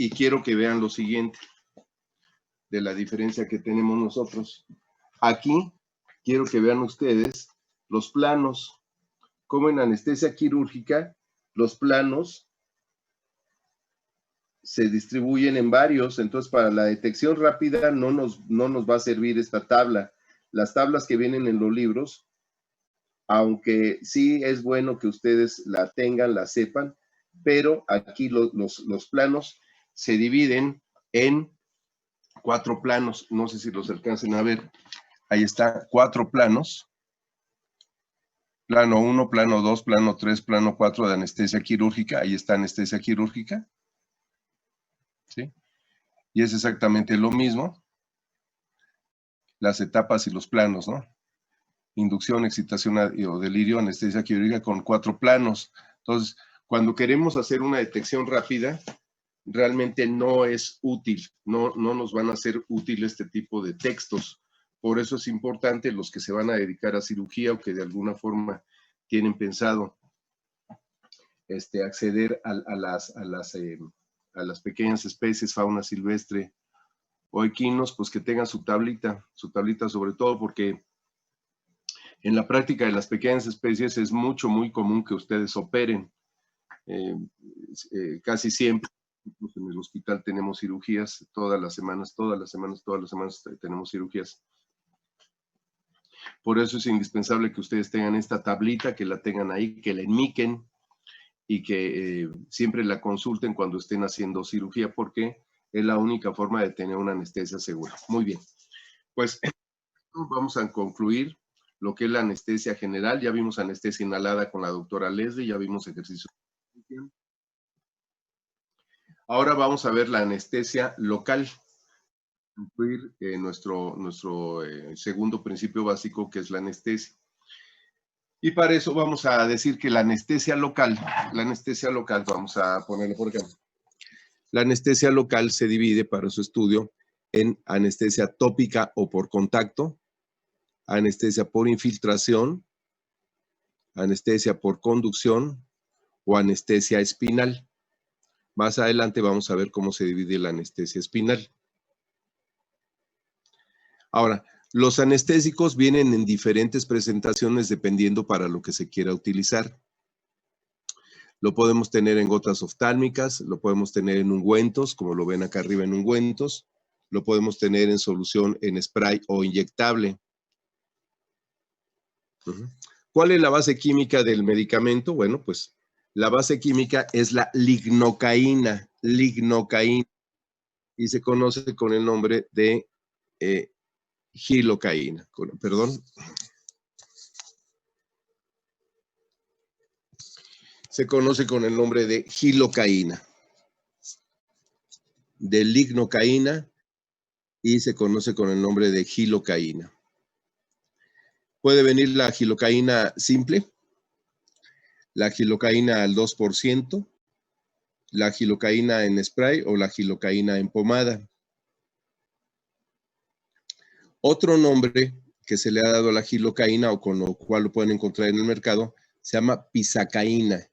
y quiero que vean lo siguiente de la diferencia que tenemos nosotros. Aquí quiero que vean ustedes los planos. Como en anestesia quirúrgica, los planos se distribuyen en varios, entonces para la detección rápida no nos va a servir esta tabla. Las tablas que vienen en los libros, aunque sí es bueno que ustedes la tengan, la sepan, pero aquí los planos se dividen en 4 planos. No sé si los alcancen a ver. Ahí está, 4 planos. Plano 1, plano 2, plano 3, plano 4 de anestesia quirúrgica. Ahí está anestesia quirúrgica. ¿Sí? Y es exactamente lo mismo. Las etapas y los planos, ¿no? Inducción, excitación o delirio, anestesia quirúrgica con 4 planos. Entonces, cuando queremos hacer una detección rápida, realmente no es útil, no nos van a ser útiles este tipo de textos. Por eso es importante los que se van a dedicar a cirugía o que de alguna forma tienen pensado acceder a las pequeñas especies, fauna silvestre o equinos, pues que tengan su tablita sobre todo porque en la práctica de las pequeñas especies es muy común que ustedes operen. Casi siempre en el hospital tenemos cirugías todas las semanas tenemos cirugías. Por eso es indispensable que ustedes tengan esta tablita, que la tengan ahí, que la enmiquen y que siempre la consulten cuando estén haciendo cirugía, porque es la única forma de tener una anestesia segura. Muy bien, pues vamos a concluir lo que es la anestesia general. Ya vimos anestesia inhalada con la doctora Leslie, ya vimos ejercicio. Ahora vamos a ver la anestesia local. Concluir nuestro segundo principio básico, que es la anestesia. Y para eso vamos a decir que la anestesia local, vamos a ponerlo por acá. La anestesia local se divide para su estudio en anestesia tópica o por contacto, anestesia por infiltración, anestesia por conducción o anestesia espinal. Más adelante vamos a ver cómo se divide la anestesia espinal. Ahora, los anestésicos vienen en diferentes presentaciones dependiendo para lo que se quiera utilizar. Lo podemos tener en gotas oftálmicas, lo podemos tener en ungüentos, como lo ven acá arriba en ungüentos, lo podemos tener en solución en spray o inyectable. ¿Cuál es la base química del medicamento? Bueno, pues la base química es la lignocaína, y se conoce con el nombre de gilocaína, se conoce con el nombre de gilocaína, de lignocaína, y se conoce con el nombre de gilocaína. Puede venir la gilocaína simple, la gilocaína al 2%, la gilocaína en spray o la gilocaína en pomada. Otro nombre que se le ha dado a la gilocaína, o con lo cual lo pueden encontrar en el mercado, se llama pisacaína.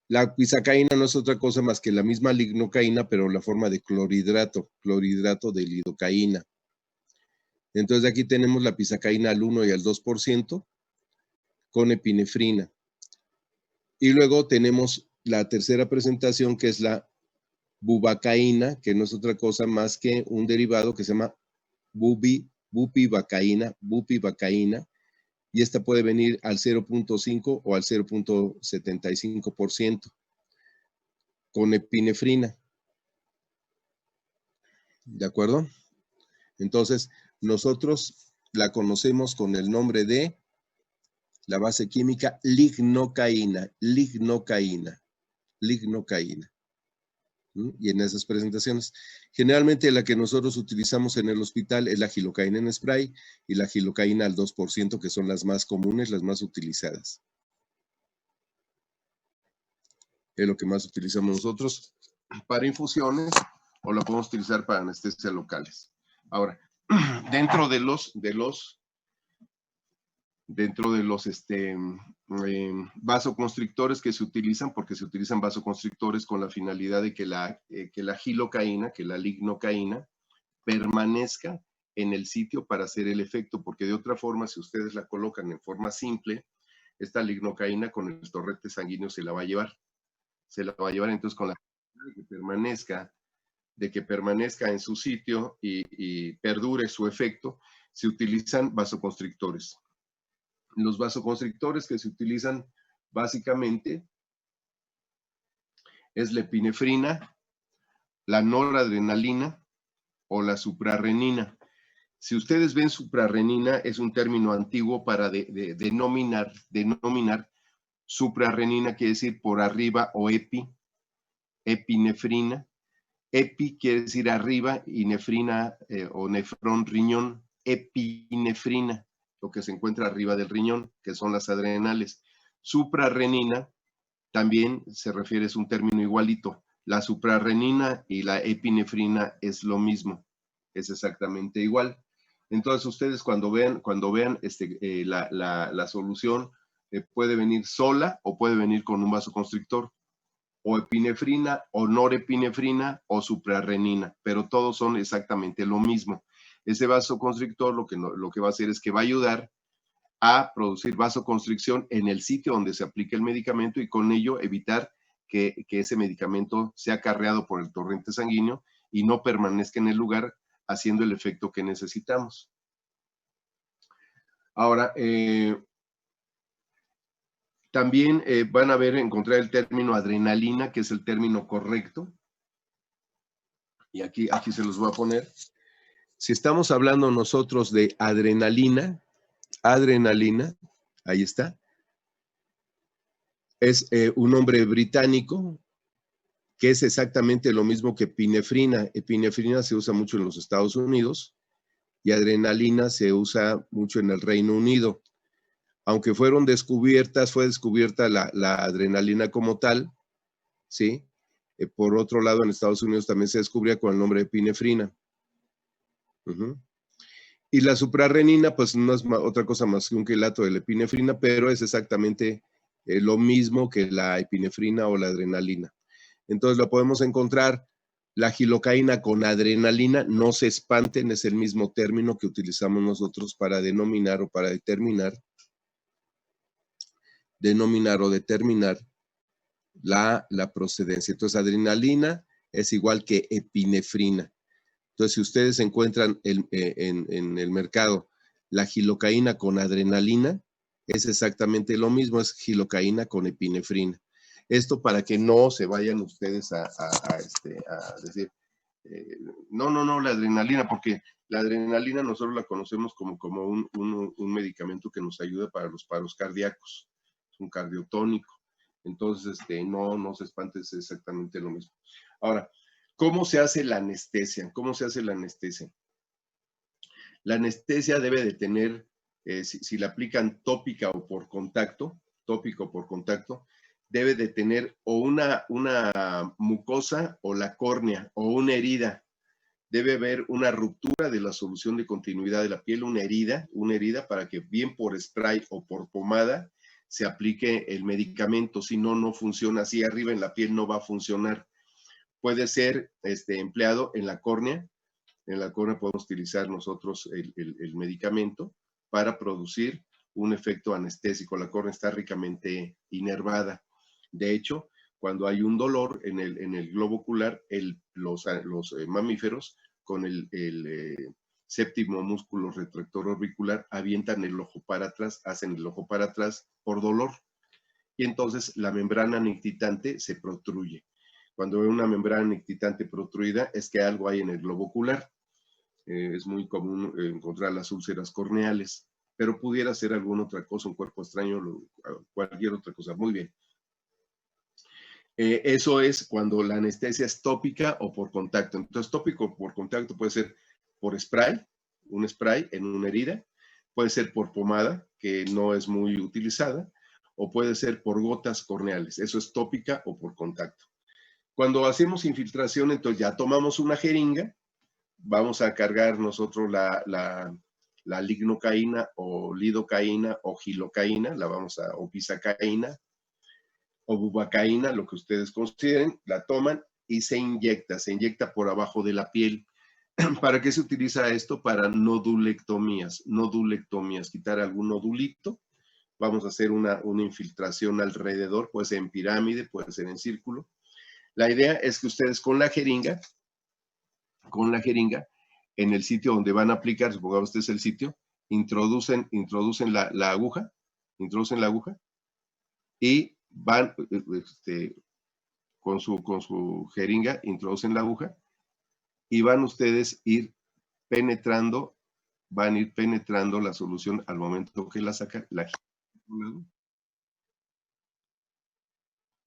La pisacaína no es otra cosa más que la misma lignocaína, pero en la forma de clorhidrato de lidocaína. Entonces aquí tenemos la pisacaína al 1 y al 2% con epinefrina. Y luego tenemos la tercera presentación, que es la bubacaína, que no es otra cosa más que un derivado que se llama bupivacaína, y esta puede venir al 0.5 o al 0.75% con epinefrina. ¿De acuerdo? Entonces, nosotros la conocemos con el nombre de la base química lignocaína. Y en esas presentaciones, generalmente la que nosotros utilizamos en el hospital es la gilocaína en spray y la gilocaína al 2%, que son las más comunes, las más utilizadas. Es lo que más utilizamos nosotros para infusiones, o la podemos utilizar para anestesias locales. Ahora, dentro de los vasoconstrictores que se utilizan, porque se utilizan vasoconstrictores con la finalidad de que la gilocaína, que la lignocaína, permanezca en el sitio para hacer el efecto, porque de otra forma, si ustedes la colocan en forma simple, esta lignocaína con el torrente sanguíneo se la va a llevar. Se la va a llevar entonces con la de que permanezca en su sitio y perdure su efecto, se utilizan vasoconstrictores. Los vasoconstrictores que se utilizan básicamente es la epinefrina, la noradrenalina o la suprarrenina. Si ustedes ven suprarrenina, es un término antiguo para denominar suprarrenina, quiere decir por arriba, o epinefrina. Epi quiere decir arriba y nefrina o nefrón riñón, epinefrina, lo que se encuentra arriba del riñón, que son las adrenales. Suprarrenina también se refiere, es un término igualito. La suprarrenina y la epinefrina es lo mismo, es exactamente igual. Entonces ustedes cuando vean la solución puede venir sola o puede venir con un vasoconstrictor, o epinefrina, o norepinefrina, o suprarrenina, pero todos son exactamente lo mismo. Ese vasoconstrictor lo que va a hacer es que va a ayudar a producir vasoconstricción en el sitio donde se aplica el medicamento y con ello evitar que ese medicamento sea carreado por el torrente sanguíneo y no permanezca en el lugar haciendo el efecto que necesitamos. Ahora, también van a encontrar el término adrenalina, que es el término correcto. Y aquí se los voy a poner. Si estamos hablando nosotros de adrenalina, ahí está, es un nombre británico que es exactamente lo mismo que epinefrina. Epinefrina se usa mucho en los Estados Unidos y adrenalina se usa mucho en el Reino Unido. Aunque fue descubierta la adrenalina como tal, ¿sí? Por otro lado, en Estados Unidos también se descubría con el nombre de epinefrina. Y la suprarrenina, pues no es otra cosa más que un quilato de la epinefrina, pero es exactamente lo mismo que la epinefrina o la adrenalina. Entonces lo podemos encontrar, la gilocaína con adrenalina, no se espanten, es el mismo término que utilizamos nosotros para denominar o para determinar la procedencia. Entonces adrenalina es igual que epinefrina. Entonces, si ustedes encuentran en el mercado la gilocaína con adrenalina, es exactamente lo mismo, es gilocaína con epinefrina. Esto para que no se vayan ustedes a decir, no, la adrenalina, porque la adrenalina nosotros la conocemos como un medicamento que nos ayuda para los paros cardíacos, es un cardiotónico. Entonces, no se espanten, es exactamente lo mismo. Ahora, ¿cómo se hace la anestesia? ¿Cómo se hace la anestesia? La anestesia debe de tener, si la aplican tópica o por contacto, debe de tener o una mucosa o la córnea o una herida. Debe haber una ruptura de la solución de continuidad de la piel, una herida para que bien por spray o por pomada se aplique el medicamento. Si no, no funciona así arriba en la piel, no va a funcionar. Puede ser empleado en la córnea. En la córnea podemos utilizar nosotros el medicamento para producir un efecto anestésico. La córnea está ricamente inervada. De hecho, cuando hay un dolor en el globo ocular, los mamíferos con el séptimo músculo retractor orbicular avientan el ojo para atrás, hacen el ojo para atrás por dolor. Y entonces la membrana nictitante se protruye. Cuando hay una membrana nictitante protruida es que algo hay en el globo ocular. Es muy común encontrar las úlceras corneales, pero pudiera ser alguna otra cosa, un cuerpo extraño, cualquier otra cosa. Muy bien. Eso es cuando la anestesia es tópica o por contacto. Entonces, tópico o por contacto puede ser por spray, un spray en una herida, puede ser por pomada, que no es muy utilizada, o puede ser por gotas corneales. Eso es tópica o por contacto. Cuando hacemos infiltración, entonces ya tomamos una jeringa, vamos a cargar nosotros la la lignocaína o lidocaína o gilocaína, o pisacaína o bubacaína, lo que ustedes consideren, la toman y se inyecta por abajo de la piel. ¿Para qué se utiliza esto? Para nodulectomías, quitar algún nodulito. Vamos a hacer una infiltración alrededor, puede ser en pirámide, puede ser en círculo. La idea es que ustedes con la jeringa, en el sitio donde van a aplicar, supongamos este es el sitio, introducen la aguja, y van con su jeringa, introducen la aguja y van ustedes penetrando la solución al momento que la sacan,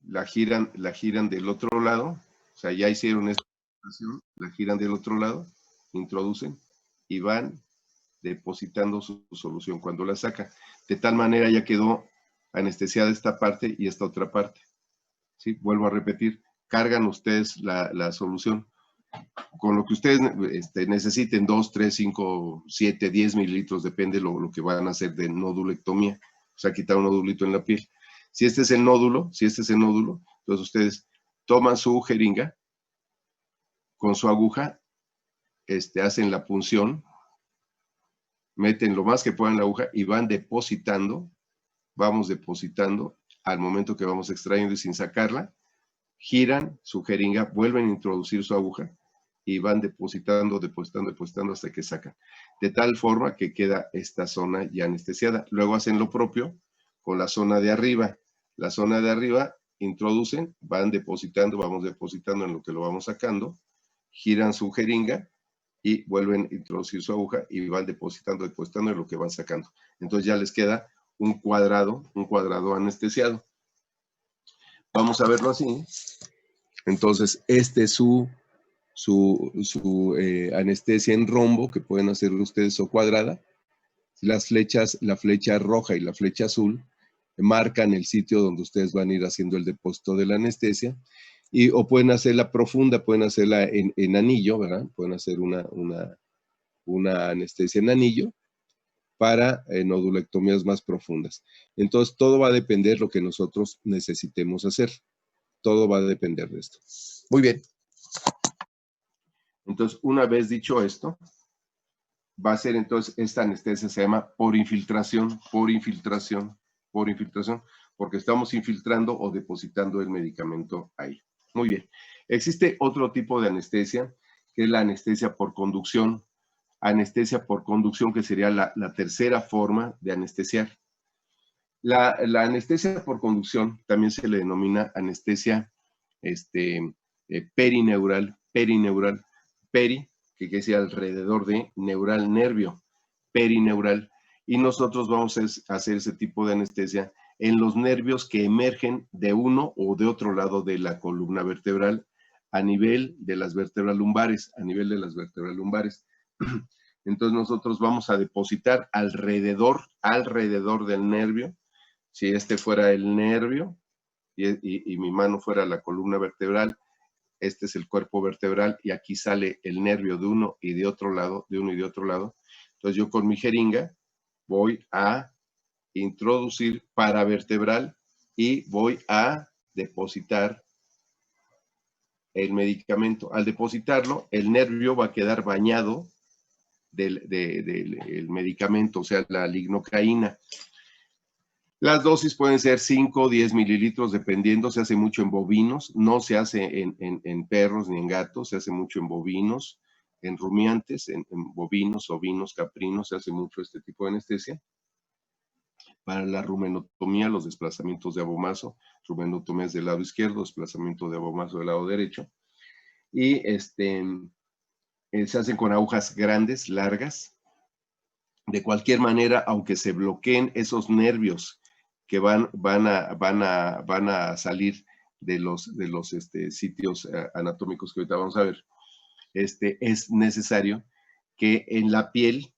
la giran del otro lado, o sea, ya hicieron esta operación, la giran del otro lado, introducen y van depositando su solución cuando la sacan. De tal manera ya quedó anestesiada esta parte y esta otra parte. ¿Sí? Vuelvo a repetir, cargan ustedes la solución con lo que ustedes necesiten, 2, 3, 5, 7, 10 mililitros, depende lo que van a hacer de nodulectomía, o sea, quitar un nodulito en la piel. Si este es el nódulo, entonces ustedes toman su jeringa con su aguja, hacen la punción, meten lo más que puedan la aguja y vamos depositando al momento que vamos extrayendo y sin sacarla, giran su jeringa, vuelven a introducir su aguja y van depositando hasta que sacan. De tal forma que queda esta zona ya anestesiada. Luego hacen lo propio con la zona de arriba. La zona de arriba introducen, vamos depositando en lo que lo vamos sacando, giran su jeringa y vuelven a introducir su aguja y van depositando en lo que van sacando. Entonces ya les queda un cuadrado anestesiado. Vamos a verlo así. Entonces, este es su anestesia en rombo, que pueden hacer ustedes, o cuadrada. La flecha roja y la flecha azul marcan el sitio donde ustedes van a ir haciendo el depósito de la anestesia, o pueden hacerla profunda, pueden hacerla en anillo, ¿verdad? Pueden hacer una anestesia en anillo para nodulectomías más profundas. Entonces, todo va a depender de lo que nosotros necesitemos hacer. Todo va a depender de esto. Muy bien. Entonces, una vez dicho esto, va a ser entonces, esta anestesia se llama por infiltración, porque estamos infiltrando o depositando el medicamento ahí. Muy bien. Existe otro tipo de anestesia, que es la anestesia por conducción. Anestesia por conducción, que sería la tercera forma de anestesiar. La anestesia por conducción también se le denomina anestesia perineural, peri, que quiere decir alrededor de, neural, nervio, perineural. Y nosotros vamos a hacer ese tipo de anestesia en los nervios que emergen de uno o de otro lado de la columna vertebral, a nivel de las vértebras lumbares, Entonces nosotros vamos a depositar alrededor del nervio. Si este fuera el nervio y mi mano fuera la columna vertebral, este es el cuerpo vertebral y aquí sale el nervio de uno y de otro lado, Entonces yo con mi jeringa voy a introducir paravertebral y voy a depositar el medicamento. Al depositarlo, el nervio va a quedar bañado del medicamento, o sea, la lignocaína. Las dosis pueden ser 5 o 10 mililitros, dependiendo. Se hace mucho en bovinos, no se hace en perros ni en gatos, se hace mucho en bovinos, en rumiantes, en bovinos, ovinos, caprinos, se hace mucho este tipo de anestesia. Para la rumenotomía, los desplazamientos de abomazo, rumenotomías del lado izquierdo, desplazamiento de abomazo del lado derecho. Y se hacen con agujas grandes, largas. De cualquier manera, aunque se bloqueen esos nervios que van a salir de los sitios anatómicos que ahorita vamos a ver, es necesario que en la piel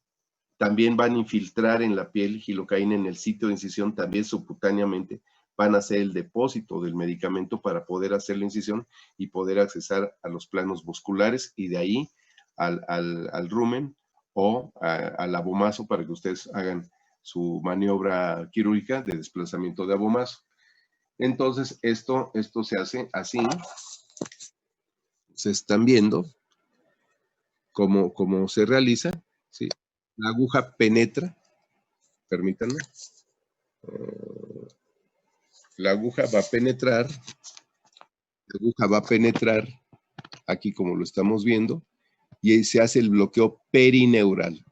también van a infiltrar en la piel gilocaína en el sitio de incisión, también subcutáneamente van a hacer el depósito del medicamento para poder hacer la incisión y poder accesar a los planos musculares y de ahí al rumen o al abomazo para que ustedes hagan su maniobra quirúrgica de desplazamiento de abomazo. Entonces, esto se hace así. Se están viendo cómo se realiza, ¿sí? La aguja penetra, permítanme. La aguja va a penetrar aquí como lo estamos viendo, y ahí se hace el bloqueo perineural,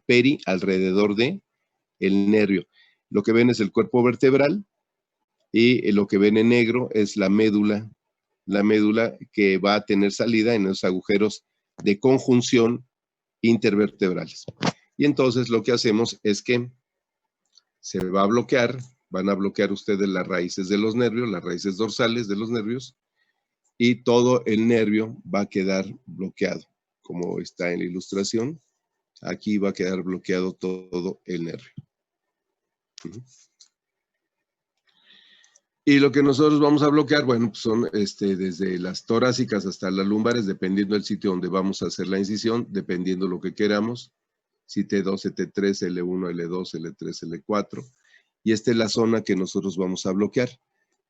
peri alrededor de el nervio. Lo que ven es el cuerpo vertebral y lo que ven en negro es la médula que va a tener salida en los agujeros de conjunción intervertebrales. Y entonces lo que hacemos es que se va a bloquear, van a bloquear ustedes las raíces de los nervios, las raíces dorsales de los nervios, y todo el nervio va a quedar bloqueado, como está en la ilustración. Aquí va a quedar bloqueado todo el nervio. Y lo que nosotros vamos a bloquear, bueno, pues son desde las torácicas hasta las lumbares, dependiendo del sitio donde vamos a hacer la incisión, dependiendo lo que queramos. Si T2, T3, L1, L2, L3, L4. Y esta es la zona que nosotros vamos a bloquear,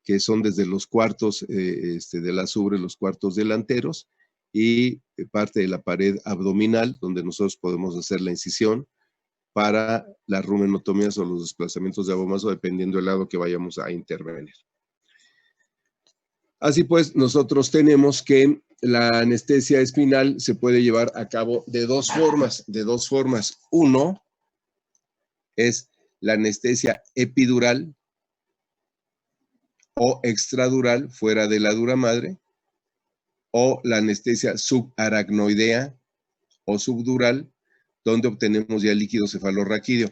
que son desde los cuartos de la sobre, los cuartos delanteros, y parte de la pared abdominal, donde nosotros podemos hacer la incisión para las rumenotomías o los desplazamientos de abomazo, dependiendo del lado que vayamos a intervenir. Así pues, nosotros tenemos que la anestesia espinal se puede llevar a cabo de dos formas. Uno es la anestesia epidural o extradural fuera de la dura madre, o la anestesia subaracnoidea o subdural, donde obtenemos ya el líquido cefalorraquídeo.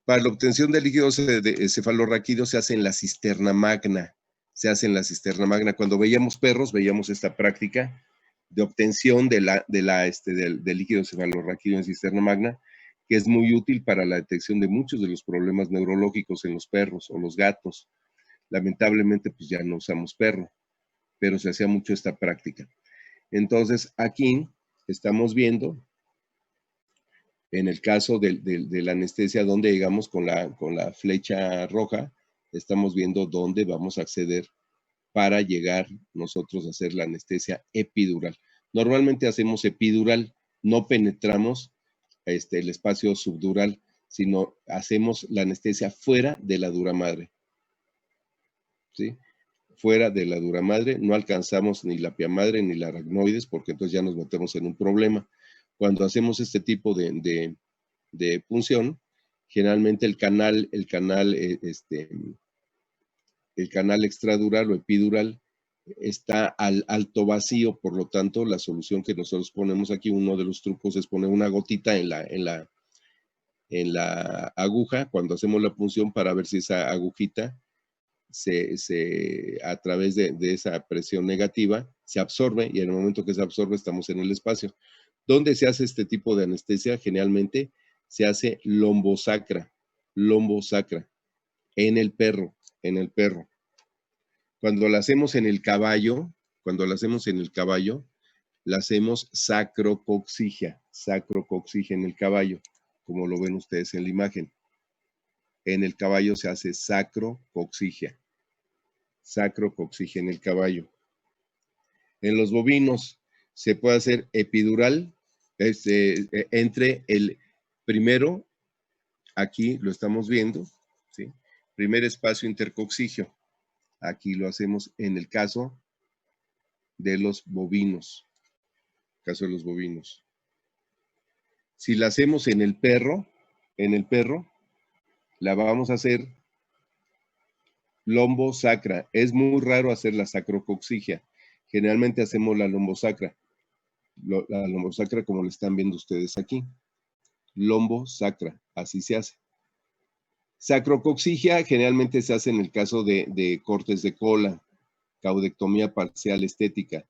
Para la obtención del líquido cefalorraquídeo se hace en la cisterna magna. Cuando veíamos perros, veíamos esta práctica de obtención del líquido cefalorraquídeo en cisterna magna, que es muy útil para la detección de muchos de los problemas neurológicos en los perros o los gatos. Lamentablemente, pues ya no usamos perro, pero se hacía mucho esta práctica. Entonces, aquí estamos viendo, en el caso de la anestesia, donde llegamos con la flecha roja, estamos viendo dónde vamos a acceder para llegar nosotros a hacer la anestesia epidural. Normalmente hacemos epidural, no penetramos el espacio subdural, sino hacemos la anestesia fuera de la dura madre. ¿Sí? Fuera de la dura madre, no alcanzamos ni la pia madre ni la aracnoides, porque entonces ya nos metemos en un problema. Cuando hacemos este tipo de punción, generalmente el canal extradural o epidural está al alto vacío, por lo tanto, la solución que nosotros ponemos aquí, uno de los trucos es poner una gotita en la aguja cuando hacemos la punción para ver si esa agujita a través de esa presión negativa se absorbe, y en el momento que se absorbe estamos en el espacio. ¿Dónde se hace este tipo de anestesia? Generalmente se hace lombosacra, en el perro. Cuando la hacemos en el caballo, la hacemos sacrocoxigia en el caballo, como lo ven ustedes en la imagen. En el caballo se hace sacrocoxigia en el caballo. En los bovinos se puede hacer epidural entre el primero, aquí lo estamos viendo, ¿sí? Primer espacio intercoxigio. Aquí lo hacemos en el caso de los bovinos. Si la hacemos en el perro, la vamos a hacer lombosacra. Es muy raro hacer la sacrocoxigia. Generalmente hacemos la lombosacra. La lombosacra como lo están viendo ustedes aquí. Lombosacra, así se hace. Sacrocoxigia generalmente se hace en el caso de cortes de cola, caudectomía parcial estética,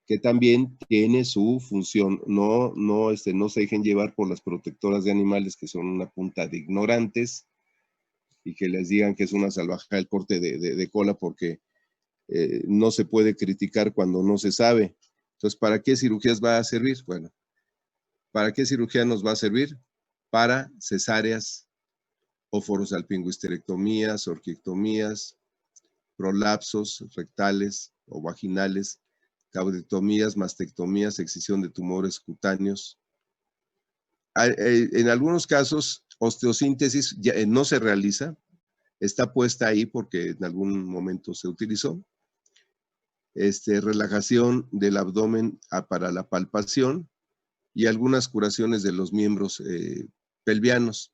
que también tiene su función. No se dejen llevar por las protectoras de animales, que son una punta de ignorantes, y que les digan que es una salvajada el corte de cola, porque no se puede criticar cuando no se sabe. Entonces, ¿para qué cirugías va a servir? Bueno, ¿Para qué cirugía nos va a servir? Para cesáreas, óforosalpingohisterectomías, orquiectomías, prolapsos rectales o vaginales, caudectomías, mastectomías, excisión de tumores cutáneos. En algunos casos, osteosíntesis no se realiza, está puesta ahí porque en algún momento se utilizó. Relajación del abdomen para la palpación y algunas curaciones de los miembros pelvianos.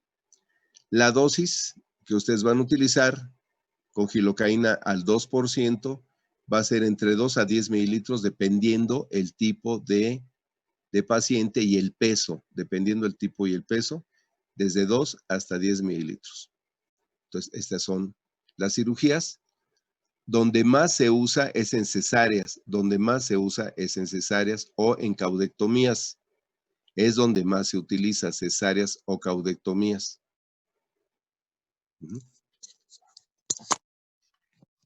La dosis que ustedes van a utilizar con gilocaína al 2% va a ser entre 2 a 10 mililitros dependiendo el tipo de paciente y el peso, dependiendo el tipo y el peso, desde 2 hasta 10 mililitros. Entonces, estas son las cirugías. Donde más se usa es en cesáreas, donde más se usa es en cesáreas o en caudectomías. Es donde más se utiliza cesáreas o caudectomías.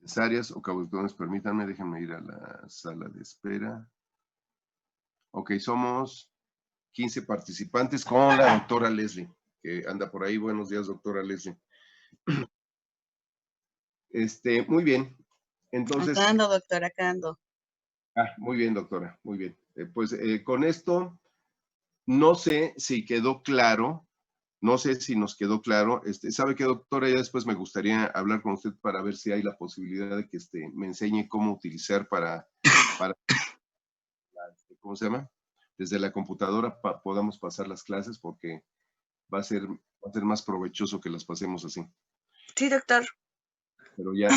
Cesáreas o caudectomías, permítanme, déjenme ir a la sala de espera. Ok, somos 15 participantes con la doctora Leslie, que anda por ahí. Buenos días, doctora Leslie. Muy bien. Entonces. Acá ando, doctora, acá ando. Muy bien, doctora, muy bien. Pues con esto, no sé si quedó claro, no sé si nos quedó claro. ¿Sabe qué, doctora? Ya después me gustaría hablar con usted para ver si hay la posibilidad de que me enseñe cómo utilizar para ¿cómo se llama? Desde la computadora podamos pasar las clases, porque va a ser más provechoso que las pasemos así. Sí, doctor. Pero ya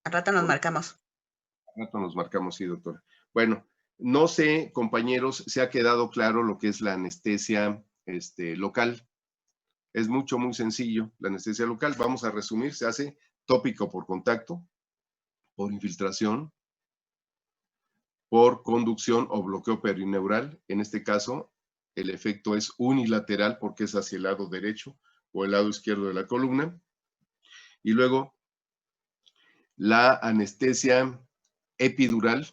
Al rato nos marcamos. Al rato nos marcamos, sí, doctora. Bueno, no sé, compañeros, si ha quedado claro lo que es la anestesia local. Es muy sencillo, la anestesia local. Vamos a resumir: se hace tópico por contacto, por infiltración, por conducción o bloqueo perineural. En este caso, el efecto es unilateral porque es hacia el lado derecho o el lado izquierdo de la columna. Y luego, la anestesia epidural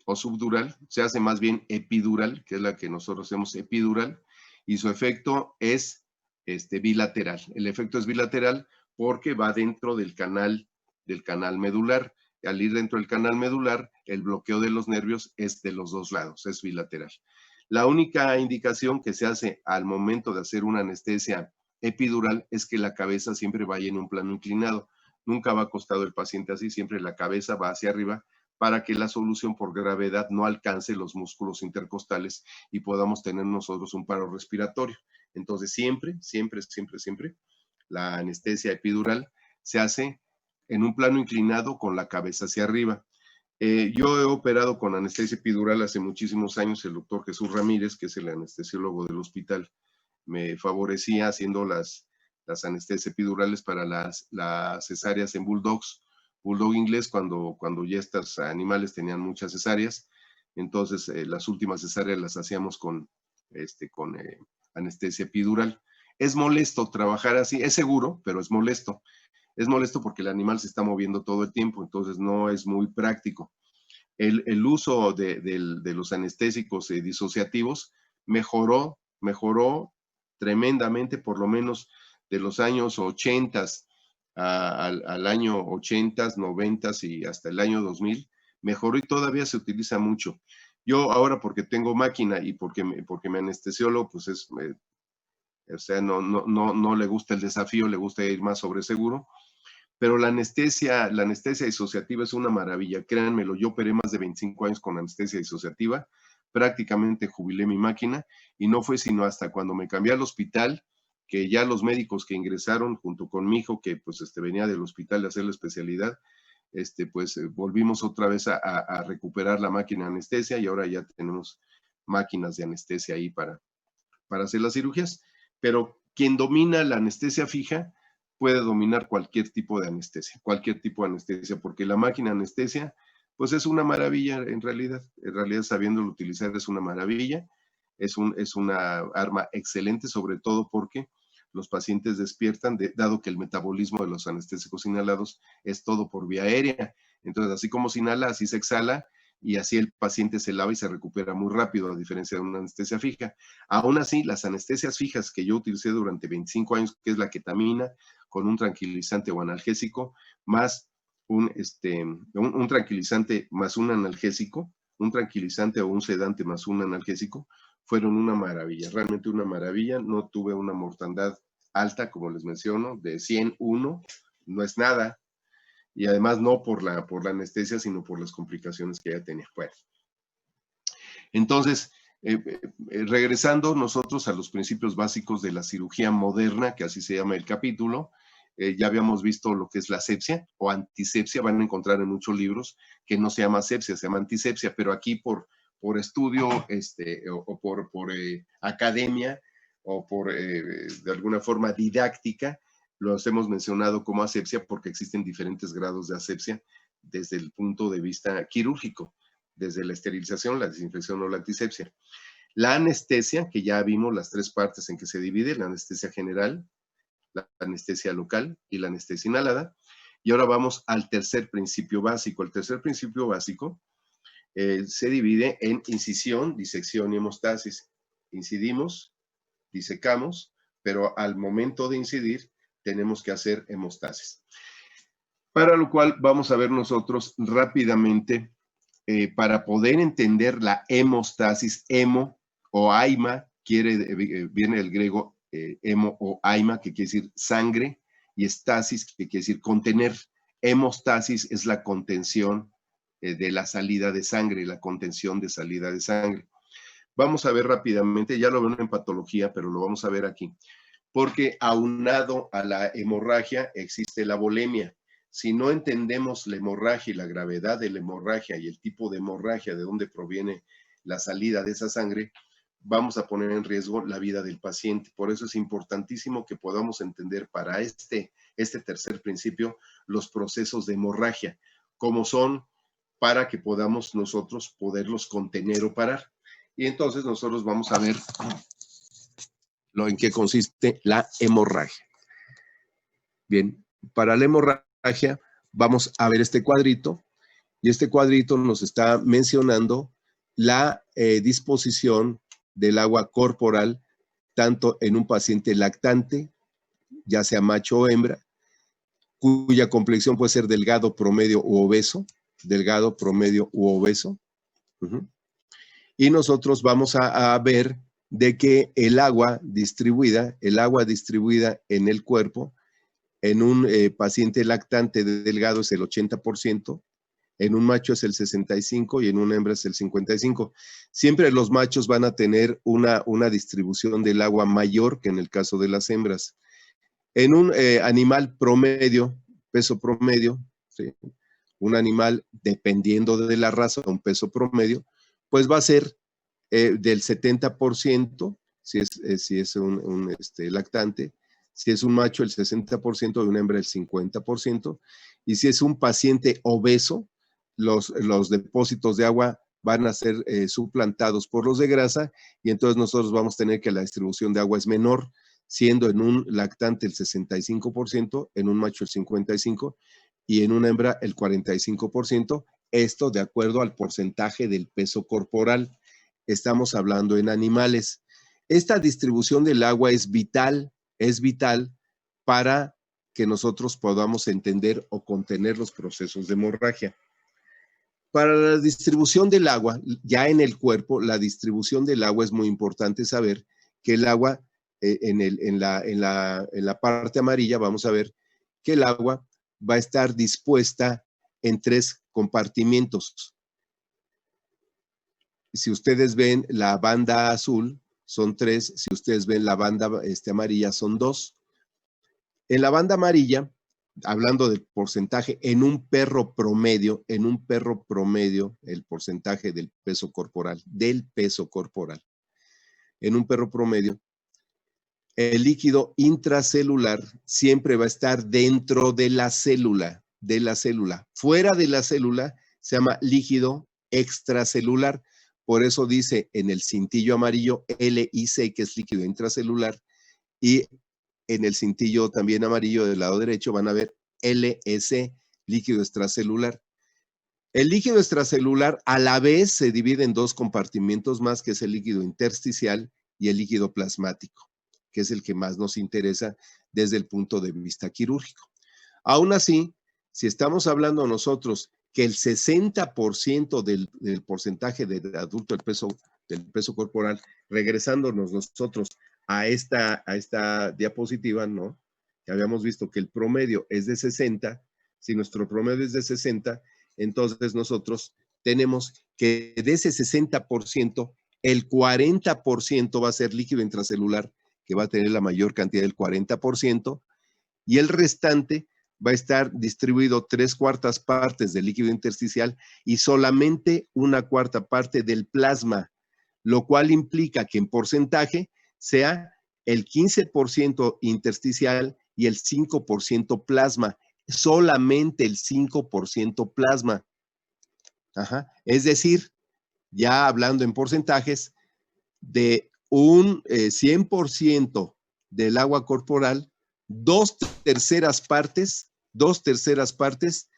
o subdural, se hace más bien epidural, que es la que nosotros hacemos epidural, y su efecto es bilateral. El efecto es bilateral porque va dentro del canal medular. Al ir dentro del canal medular, el bloqueo de los nervios es de los dos lados, es bilateral. La única indicación que se hace al momento de hacer una anestesia epidural es que la cabeza siempre vaya en un plano inclinado. Nunca va acostado el paciente así, siempre la cabeza va hacia arriba, para que la solución por gravedad no alcance los músculos intercostales y podamos tener nosotros un paro respiratorio. Entonces, siempre, la anestesia epidural se hace en un plano inclinado con la cabeza hacia arriba. Yo he operado con anestesia epidural hace muchísimos años. El doctor Jesús Ramírez, que es el anestesiólogo del hospital, me favorecía haciendo las anestesias epidurales para las cesáreas en bulldogs, bulldog inglés, cuando ya estos animales tenían muchas cesáreas. Entonces, las últimas cesáreas las hacíamos con anestesia epidural. Es molesto trabajar así, es seguro, pero es molesto. Es molesto porque el animal se está moviendo todo el tiempo, entonces no es muy práctico. El uso de los anestésicos disociativos mejoró tremendamente, por lo menos de los años 80 al año 80, 90 y hasta el año 2000, mejoró y todavía se utiliza mucho. Yo ahora, porque tengo máquina y porque mi anestesiólogo, pues o sea, no le gusta el desafío, le gusta ir más sobre seguro, pero la anestesia disociativa es una maravilla, créanmelo. Yo operé más de 25 años con anestesia disociativa, prácticamente jubilé mi máquina, y no fue sino hasta cuando me cambié al hospital, que ya los médicos que ingresaron junto con mi hijo, que pues venía del hospital de hacer la especialidad, pues volvimos otra vez a recuperar la máquina de anestesia, y ahora ya tenemos máquinas de anestesia ahí para hacer las cirugías. Pero quien domina la anestesia fija puede dominar cualquier tipo de anestesia, porque la máquina de anestesia, pues es una maravilla en realidad, sabiéndolo utilizar es una maravilla. Es una arma excelente, sobre todo porque los pacientes despiertan, dado que el metabolismo de los anestésicos inhalados es todo por vía aérea. Entonces, así como se inhala, así se exhala, y así el paciente se lava y se recupera muy rápido, a diferencia de una anestesia fija. Aún así, las anestesias fijas que yo utilicé durante 25 años, que es la ketamina, con un tranquilizante o analgésico, más un tranquilizante más un analgésico, un tranquilizante o un sedante más un analgésico, fueron una maravilla, realmente una maravilla. No tuve una mortandad alta, como les menciono, de 101, no es nada, y además no por la anestesia, sino por las complicaciones que ella tenía. Bueno, entonces, regresando nosotros a los principios básicos de la cirugía moderna, que así se llama el capítulo, ya habíamos visto lo que es la asepsia o antisepsia, van a encontrar en muchos libros que no se llama asepsia, se llama antisepsia, pero aquí por estudio o por academia o por de alguna forma didáctica, los hemos mencionado como asepsia porque existen diferentes grados de asepsia desde el punto de vista quirúrgico, desde la esterilización, la desinfección o la antisepsia. La anestesia, que ya vimos las tres partes en que se divide, la anestesia general, la anestesia local y la anestesia inhalada. Y ahora vamos al tercer principio básico. El tercer principio básico se divide en incisión, disección y hemostasis. Incidimos, disecamos, pero al momento de incidir tenemos que hacer hemostasis. Para lo cual vamos a ver nosotros rápidamente, para poder entender la hemostasis, hemo o aima, viene del griego hemo o aima, que quiere decir sangre, y estasis, que quiere decir contener. Hemostasis es la contención de la salida de sangre, la contención de salida de sangre. Vamos a ver rápidamente, ya lo ven en patología, pero lo vamos a ver aquí, porque aunado a la hemorragia existe la volemia. Si no entendemos la hemorragia y la gravedad de la hemorragia y el tipo de hemorragia, de dónde proviene la salida de esa sangre, vamos a poner en riesgo la vida del paciente. Por eso es importantísimo que podamos entender para este tercer principio los procesos de hemorragia, cómo son, para que podamos nosotros poderlos contener o parar. Y entonces nosotros vamos a ver en qué consiste la hemorragia. Bien, para la hemorragia vamos a ver este cuadrito, y este cuadrito nos está mencionando la disposición del agua corporal, tanto en un paciente lactante, ya sea macho o hembra, cuya complexión puede ser delgado, promedio u obeso, delgado, promedio u obeso. Y nosotros vamos a ver de que el agua distribuida en el cuerpo, en un paciente lactante delgado es el 80%, en un macho es el 65% y en una hembra es el 55%. Siempre los machos van a tener una distribución del agua mayor que en el caso de las hembras. En un animal promedio, peso promedio, ¿sí? Un animal, dependiendo de la raza, un peso promedio, pues va a ser del 70%, si es un lactante, si es un macho el 60% y una hembra el 50%, y si es un paciente obeso, los depósitos de agua van a ser suplantados por los de grasa, y entonces nosotros vamos a tener que la distribución de agua es menor, siendo en un lactante el 65%, en un macho el 55%, y en una hembra el 45%, esto de acuerdo al porcentaje del peso corporal. Estamos hablando en animales. Esta distribución del agua es vital para que nosotros podamos entender o contener los procesos de hemorragia. Para la distribución del agua, ya en el cuerpo, la distribución del agua es muy importante saber que el agua, en la parte amarilla, vamos a ver que el agua va a estar dispuesta en 3 compartimientos. Si ustedes ven la banda azul, son 3. Si ustedes ven la banda amarilla, son 2. En la banda amarilla, hablando del porcentaje, en un perro promedio, el porcentaje del peso corporal, en un perro promedio, el líquido intracelular siempre va a estar dentro de la célula. Fuera de la célula se llama líquido extracelular. Por eso dice en el cintillo amarillo LIC, que es líquido intracelular, y en el cintillo también amarillo del lado derecho van a ver LS, líquido extracelular. El líquido extracelular a la vez se divide en dos compartimentos más, que es el líquido intersticial y el líquido plasmático, que es el que más nos interesa desde el punto de vista quirúrgico. Aún así, si estamos hablando nosotros que el 60% del porcentaje del adulto del peso corporal, regresándonos nosotros a esta diapositiva, ¿no? Que habíamos visto que el promedio es de 60, si nuestro promedio es de 60, entonces nosotros tenemos que de ese 60%, el 40% va a ser líquido intracelular, que va a tener la mayor cantidad del 40%, y el restante va a estar distribuido 3/4 partes del líquido intersticial y solamente 1/4 parte del plasma, lo cual implica que en porcentaje sea el 15% intersticial y el 5% plasma, solamente el 5% plasma. Ajá. Es decir, ya hablando en porcentajes, de un 100% del agua corporal, 2/3 partes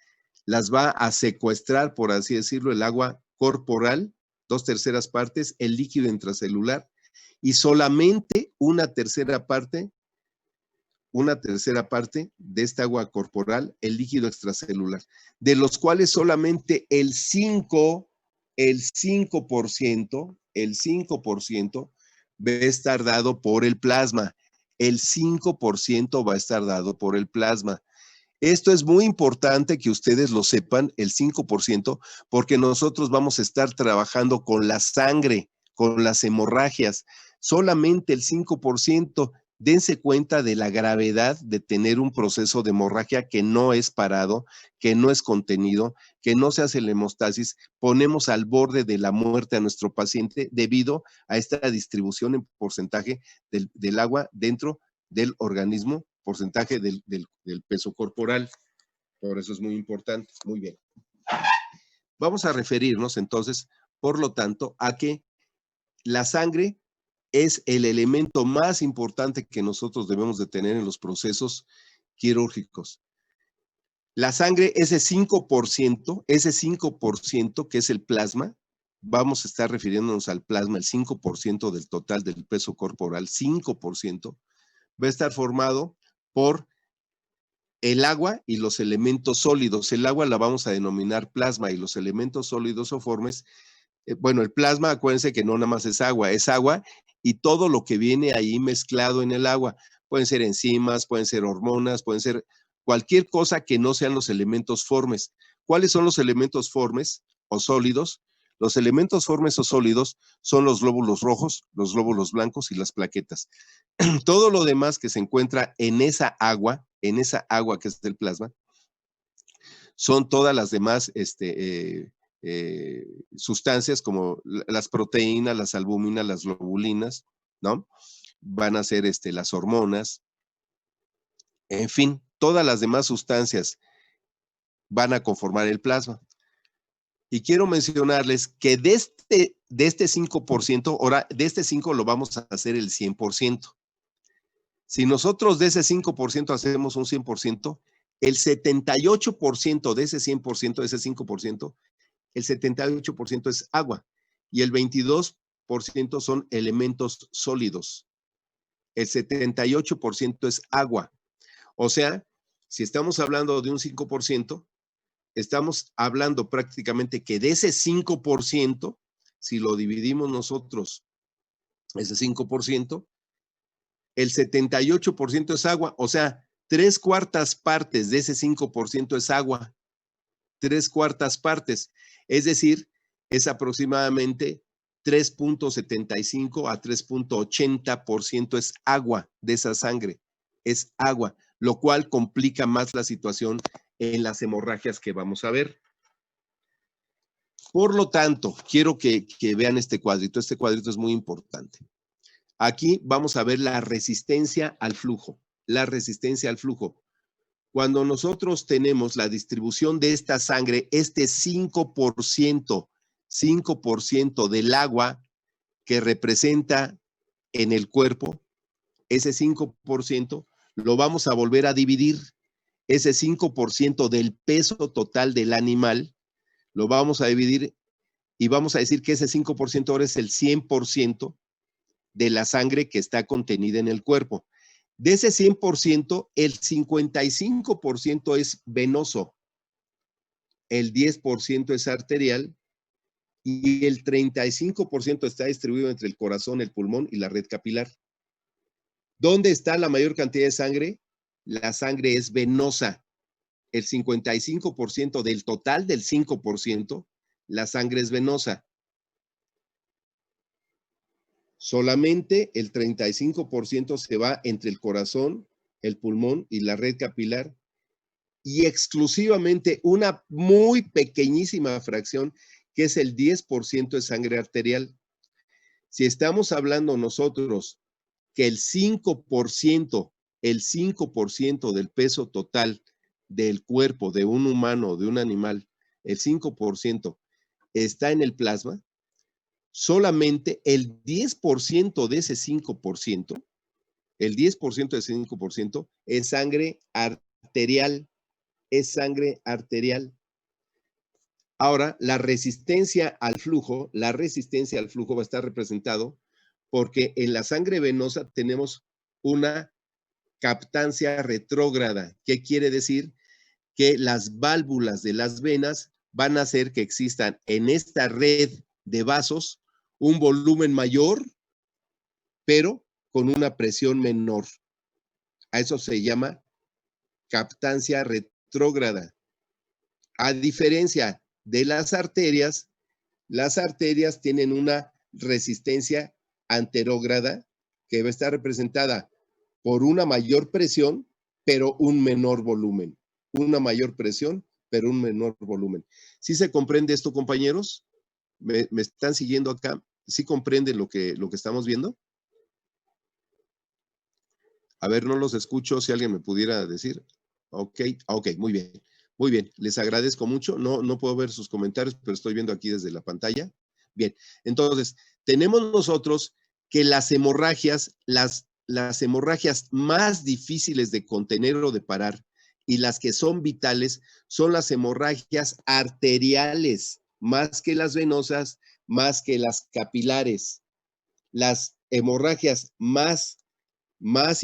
las va a secuestrar, por así decirlo, el agua corporal, 2/3 partes, el líquido intracelular, y solamente 1/3 parte de esta agua corporal, el líquido extracelular, de los cuales solamente el 5% va a estar dado por el plasma. El 5% va a estar dado por el plasma. Esto es muy importante que ustedes lo sepan, el 5%, porque nosotros vamos a estar trabajando con la sangre, con las hemorragias. Solamente el 5%. Dense cuenta de la gravedad de tener un proceso de hemorragia que no es parado, que no es contenido, que no se hace la hemostasis. Ponemos al borde de la muerte a nuestro paciente debido a esta distribución en porcentaje del agua dentro del organismo, porcentaje del peso corporal. Por eso es muy importante. Muy bien. Vamos a referirnos entonces, por lo tanto, a que la sangre es el elemento más importante que nosotros debemos de tener en los procesos quirúrgicos. La sangre, ese 5% que es el plasma, vamos a estar refiriéndonos al plasma, el 5% del total del peso corporal, 5%, va a estar formado por el agua y los elementos sólidos. El agua la vamos a denominar plasma y los elementos sólidos o formes, bueno, el plasma, acuérdense que no nada más es agua y todo lo que viene ahí mezclado en el agua. Pueden ser enzimas, pueden ser hormonas, pueden ser cualquier cosa que no sean los elementos formes. ¿Cuáles son los elementos formes o sólidos? Los elementos formes o sólidos son los glóbulos rojos, los glóbulos blancos y las plaquetas. Todo lo demás que se encuentra en esa agua que es el plasma, son todas las demás sustancias como las proteínas, las albuminas, las globulinas, ¿no? Van a ser las hormonas, en fin, todas las demás sustancias van a conformar el plasma. Y quiero mencionarles que de este 5%, ahora de este 5% lo vamos a hacer el 100%. Si nosotros de ese 5% hacemos un 100%, el 78% de ese 100%, de ese 5%, el 78% es agua y el 22% son elementos sólidos. El 78% es agua. O sea, si estamos hablando de un 5%, estamos hablando prácticamente que de ese 5%, si lo dividimos nosotros, ese 5%, el 78% es agua. O sea, 3/4 partes de ese 5% es agua. 3/4 partes. Es decir, es aproximadamente 3.75 a 3.80% es agua de esa sangre. Es agua, lo cual complica más la situación en las hemorragias que vamos a ver. Por lo tanto, quiero que vean este cuadrito. Este cuadrito es muy importante. Aquí vamos a ver la resistencia al flujo. La resistencia al flujo. Cuando nosotros tenemos la distribución de esta sangre, este 5% del agua que representa en el cuerpo, ese 5% lo vamos a volver a dividir. Ese 5% del peso total del animal lo vamos a dividir y vamos a decir que ese 5% ahora es el 100% de la sangre que está contenida en el cuerpo. De ese 100%, el 55% es venoso, el 10% es arterial y el 35% está distribuido entre el corazón, el pulmón y la red capilar. ¿Dónde está la mayor cantidad de sangre? La sangre es venosa. El 55% del total del 5%, la sangre es venosa. Solamente el 35% se va entre el corazón, el pulmón y la red capilar. Y exclusivamente una muy pequeñísima fracción, que es el 10% de sangre arterial. Si estamos hablando nosotros que el 5% del peso total del cuerpo de un humano o de un animal, el 5% está en el plasma, solamente el 10% de ese 5%, el 10% de ese 5% es sangre arterial, es sangre arterial. Ahora, la resistencia al flujo va a estar representado porque en la sangre venosa tenemos una captancia retrógrada. ¿Qué quiere decir? Que las válvulas de las venas van a hacer que existan en esta red de vasos un volumen mayor, pero con una presión menor. A eso se llama captancia retrógrada. A diferencia de las arterias tienen una resistencia anterógrada que va a estar representada por una mayor presión, pero un menor volumen. Una mayor presión, pero un menor volumen. ¿Sí se comprende esto, compañeros? ¿Me están siguiendo acá? ¿Sí comprenden lo que estamos viendo? A ver, no los escucho, si alguien me pudiera decir. Ok, muy bien. Muy bien, les agradezco mucho. No puedo ver sus comentarios, pero estoy viendo aquí desde la pantalla. Bien, entonces, tenemos nosotros que las hemorragias, las hemorragias más difíciles de contener o de parar y las que son vitales son las hemorragias arteriales, más que las venosas, más que las capilares. Las hemorragias más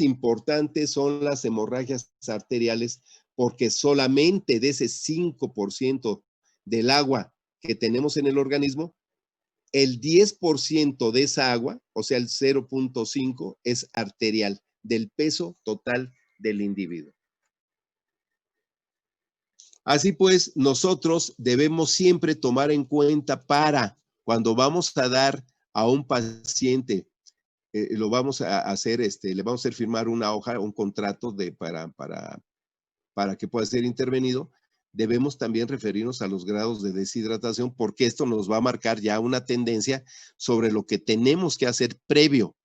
importantes son las hemorragias arteriales, porque solamente de ese 5% del agua que tenemos en el organismo, el 10% de esa agua, o sea, el 0.5, es arterial, del peso total del individuo. Así pues, nosotros debemos siempre tomar en cuenta cuando vamos a dar a un paciente, lo vamos a hacer, le vamos a hacer firmar una hoja, un contrato para que pueda ser intervenido, debemos también referirnos a los grados de deshidratación, porque esto nos va a marcar ya una tendencia sobre lo que tenemos que hacer previo,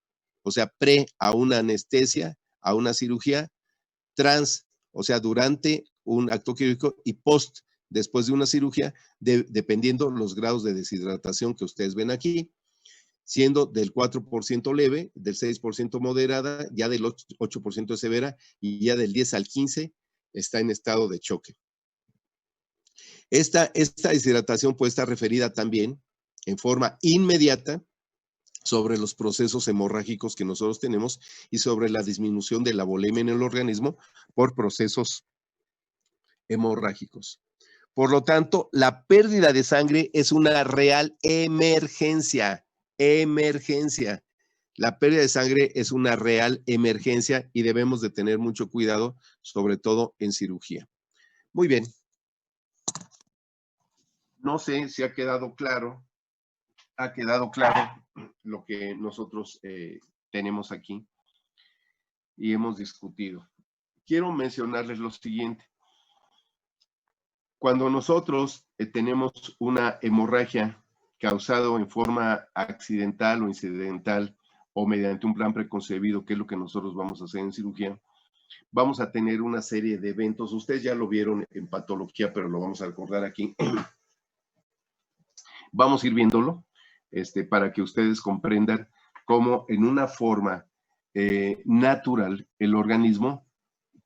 o sea, a una anestesia, a una cirugía, o sea, durante un acto quirúrgico y después de una cirugía, dependiendo los grados de deshidratación que ustedes ven aquí, siendo del 4% leve, del 6% moderada, ya del 8% severa y ya del 10 al 15% está en estado de choque. Esta deshidratación puede estar referida también en forma inmediata sobre los procesos hemorrágicos que nosotros tenemos y sobre la disminución de la volemia en el organismo por procesos hemorrágicos. Por lo tanto, la pérdida de sangre es una real emergencia. La pérdida de sangre es una real emergencia y debemos de tener mucho cuidado, sobre todo en cirugía. Muy bien. No sé si ha quedado claro. Ha quedado claro lo que nosotros tenemos aquí y hemos discutido. Quiero mencionarles lo siguiente. Cuando nosotros tenemos una hemorragia causada en forma accidental o incidental o mediante un plan preconcebido, que es lo que nosotros vamos a hacer en cirugía, vamos a tener una serie de eventos. Ustedes ya lo vieron en patología, pero lo vamos a recordar aquí. Vamos a ir viéndolo para que ustedes comprendan cómo en una forma natural el organismo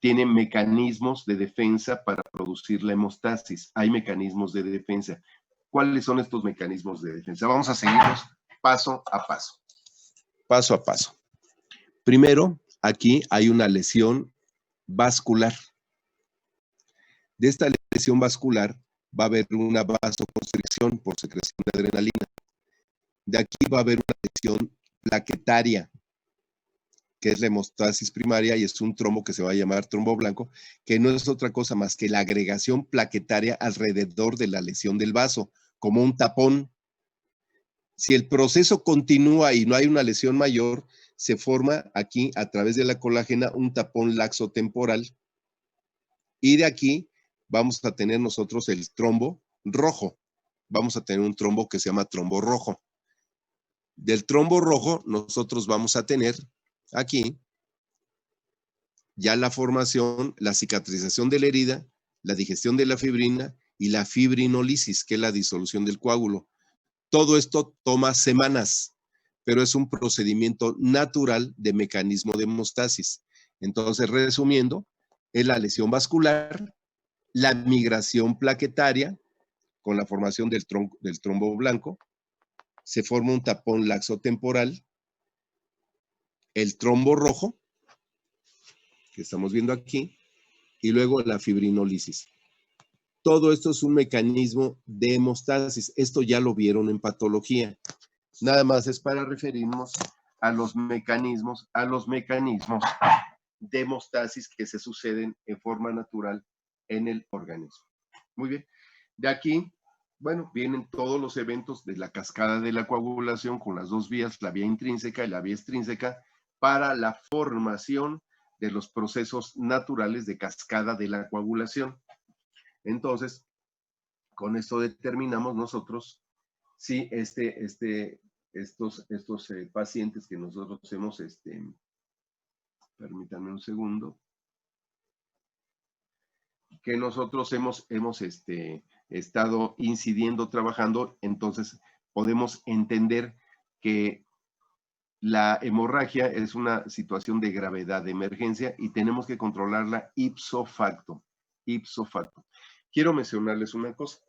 tiene mecanismos de defensa para producir la hemostasis. Hay mecanismos de defensa. cuáles son estos mecanismos de defensa. Vamos a seguirlos paso a paso. Paso a paso. Primero, aquí hay una lesión vascular. De esta lesión vascular va a haber una vasoconstricción por secreción de adrenalina. De aquí va a haber una lesión plaquetaria, que es la hemostasis primaria y es un trombo que se va a llamar trombo blanco, que no es otra cosa más que la agregación plaquetaria alrededor de la lesión del vaso, como un tapón. Si el proceso continúa y no hay una lesión mayor, se forma aquí a través de la colágena un tapón laxo temporal y de aquí vamos a tener nosotros el trombo rojo. Vamos a tener un trombo que se llama trombo rojo. Del trombo rojo nosotros vamos a tener aquí ya la formación, la cicatrización de la herida, la digestión de la fibrina y la fibrinólisis, que es la disolución del coágulo. Todo esto toma semanas, pero es un procedimiento natural de mecanismo de hemostasis. Entonces, resumiendo, es la lesión vascular, la migración plaquetaria con la formación del trombo blanco, se forma un tapón laxo temporal, el trombo rojo, que estamos viendo aquí, y luego la fibrinólisis. Todo esto es un mecanismo de hemostasis. Esto ya lo vieron en patología. Nada más es para referirnos a los mecanismos de hemostasis que se suceden en forma natural en el organismo. Muy bien. De aquí, bueno, vienen todos los eventos de la cascada de la coagulación con las dos vías, la vía intrínseca y la vía extrínseca, para la formación de los procesos naturales de cascada de la coagulación. Entonces, con esto determinamos nosotros si estos pacientes que nosotros hemos, permítanme un segundo, que nosotros hemos estado incidiendo, trabajando, entonces podemos entender que la hemorragia es una situación de gravedad, de emergencia, y tenemos que controlarla ipso facto. Ipso facto. Quiero mencionarles una cosa.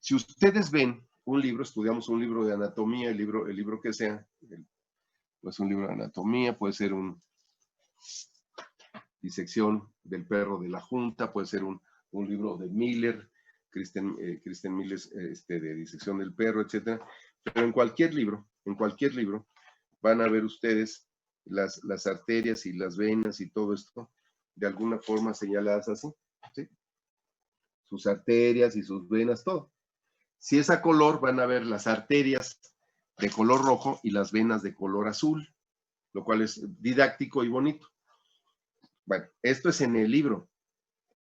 Si ustedes ven un libro, estudiamos un libro de anatomía, el libro que sea, pues un libro de anatomía, puede ser una disección del perro de la Junta, puede ser un libro de Miller, Kristen Miller, de disección del perro, etcétera. Pero en cualquier libro, van a ver ustedes las arterias y las venas y todo esto de alguna forma señaladas así, ¿sí? Sus arterias y sus venas, todo. Si es a color, van a ver las arterias de color rojo y las venas de color azul, lo cual es didáctico y bonito. Bueno, esto es en el libro,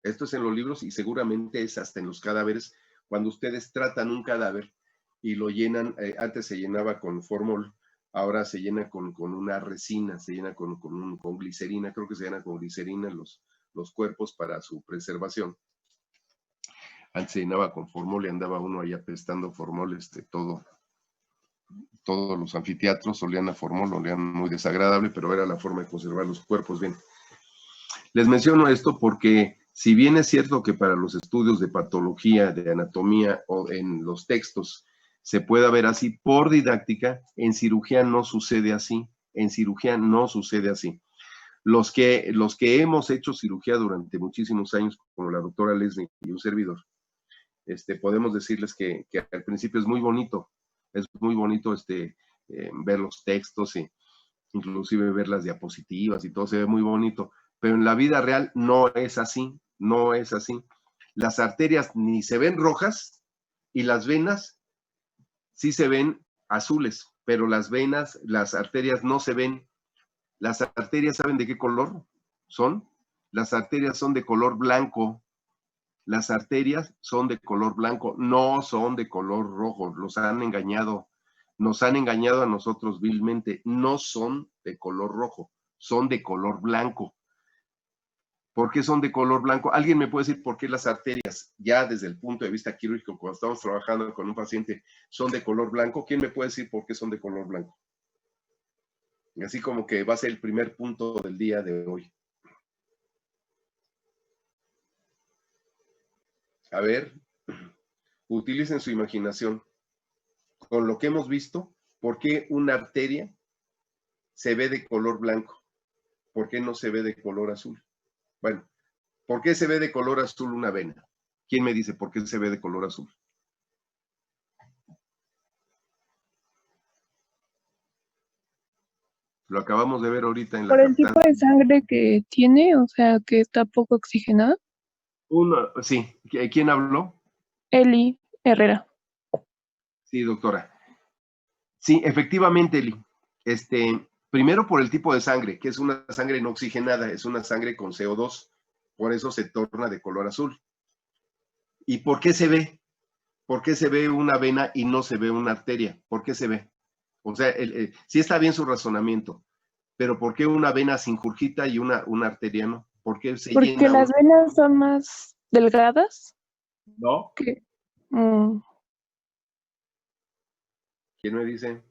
esto es en los libros y seguramente es hasta en los cadáveres. Cuando ustedes tratan un cadáver y lo llenan, antes se llenaba con formol, ahora se llena con una resina, se llena con glicerina, creo que se llena con glicerina los cuerpos para su preservación. Antes se llenaba con formol y andaba uno ahí apestando formol, todos los anfiteatros olían a formol, olían muy desagradable, pero era la forma de conservar los cuerpos bien. Les menciono esto porque si bien es cierto que para los estudios de patología, de anatomía o en los textos se puede ver así por didáctica, en cirugía no sucede así. En cirugía no sucede así. Los que hemos hecho cirugía durante muchísimos años, como la doctora Leslie y un servidor, podemos decirles que al principio es muy bonito ver los textos y inclusive ver las diapositivas y todo se ve muy bonito, pero en la vida real no es así, no es así. Las arterias ni se ven rojas y las venas sí se ven azules, pero las venas, las arterias no se ven. Las arterias, ¿saben de qué color son? Las arterias son de color blanco. Las arterias son de color blanco, no son de color rojo. Los han engañado. Nos han engañado a nosotros vilmente. No son de color rojo, son de color blanco. ¿Por qué son de color blanco? ¿Alguien me puede decir por qué las arterias, ya desde el punto de vista quirúrgico, cuando estamos trabajando con un paciente, son de color blanco? ¿Quién me puede decir por qué son de color blanco? Así como que va a ser el primer punto del día de hoy. A ver, utilicen su imaginación. Con lo que hemos visto, ¿por qué una arteria se ve de color blanco? ¿Por qué no se ve de color azul? Bueno, ¿por qué se ve de color azul una vena? ¿Quién me dice por qué se ve de color azul? Lo acabamos de ver ahorita en la Por el tipo captada. de sangre que tiene, o sea, que está poco oxigenada. Sí, ¿quién habló? Eli Herrera. Sí, doctora. Sí, efectivamente, Eli. Primero por el tipo de sangre, que es una sangre no oxigenada, es una sangre con CO2, por eso se torna de color azul. ¿Y por qué se ve? ¿Por qué se ve una vena y no se ve una arteria? ¿Por qué se ve? O sea, sí está bien su razonamiento, pero ¿por qué una vena se ingurgita y una arteria no? ¿Por qué se Porque llena las una? venas son más delgadas No, que... ¿quién me dice?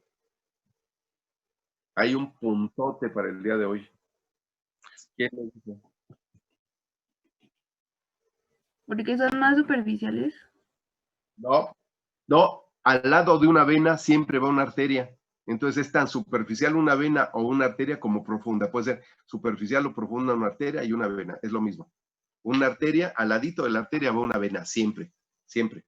Hay un puntote para el día de hoy. ¿Quién me dice? Porque son más superficiales. No, no, al lado de una vena siempre va una arteria. Entonces es tan superficial una vena o una arteria como profunda. Puede ser superficial o profunda una arteria y una vena, es lo mismo. Una arteria, al ladito de la arteria va una vena, siempre, siempre.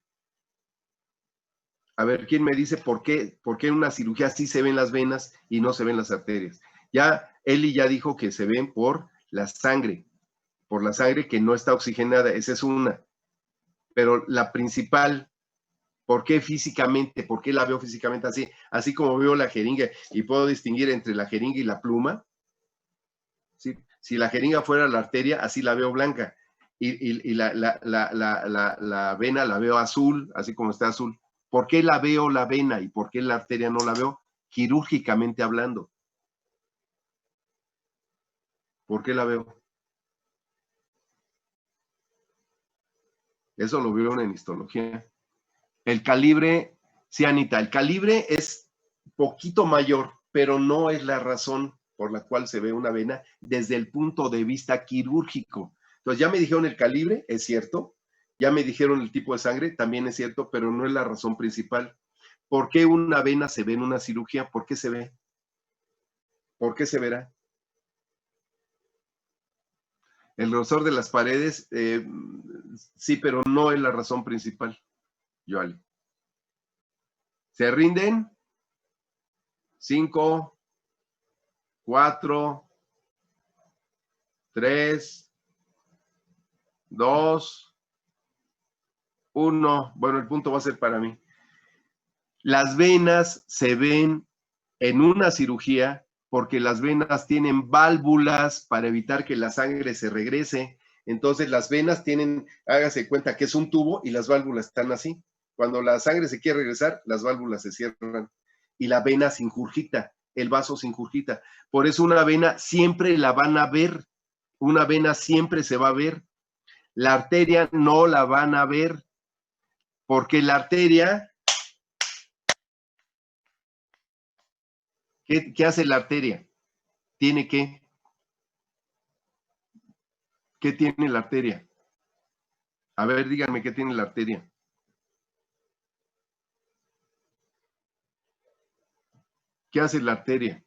A ver, ¿quién me dice por qué en una cirugía sí se ven las venas y no se ven las arterias? Ya, Eli ya dijo que se ven por la sangre que no está oxigenada, esa es una. Pero la principal, ¿por qué físicamente? ¿Por qué la veo físicamente así? Así como veo la jeringa y puedo distinguir entre la jeringa y la pluma. ¿Sí? Si la jeringa fuera la arteria, así la veo blanca. Y la vena la veo azul, así como está azul. ¿Por qué la veo la vena y por qué la arteria no la veo? Quirúrgicamente hablando. ¿Por qué la veo? Eso lo vieron en histología. El calibre, sí, Anita, el calibre es poquito mayor, pero no es la razón por la cual se ve una vena desde el punto de vista quirúrgico. Entonces, ya me dijeron el calibre, es cierto, ya me dijeron el tipo de sangre, también es cierto, pero no es la razón principal. ¿Por qué una vena se ve en una cirugía? ¿Por qué se ve? ¿Por qué se verá? El grosor de las paredes, sí, pero no es la razón principal, Joali. ¿Se rinden? 5, 4, 3, 2, 1. Bueno, el punto va a ser para mí. Las venas se ven en una cirugía porque las venas tienen válvulas para evitar que la sangre se regrese. Entonces las venas tienen, hágase cuenta que es un tubo y las válvulas están así. Cuando la sangre se quiere regresar, las válvulas se cierran y la vena se ingurgita, el vaso se ingurgita. Por eso una vena siempre la van a ver, una vena siempre se va a ver. La arteria no la van a ver porque la arteria, ¿qué hace la arteria? ¿Tiene qué? ¿Qué tiene la arteria? A ver, díganme qué tiene la arteria. ¿Qué hace la arteria?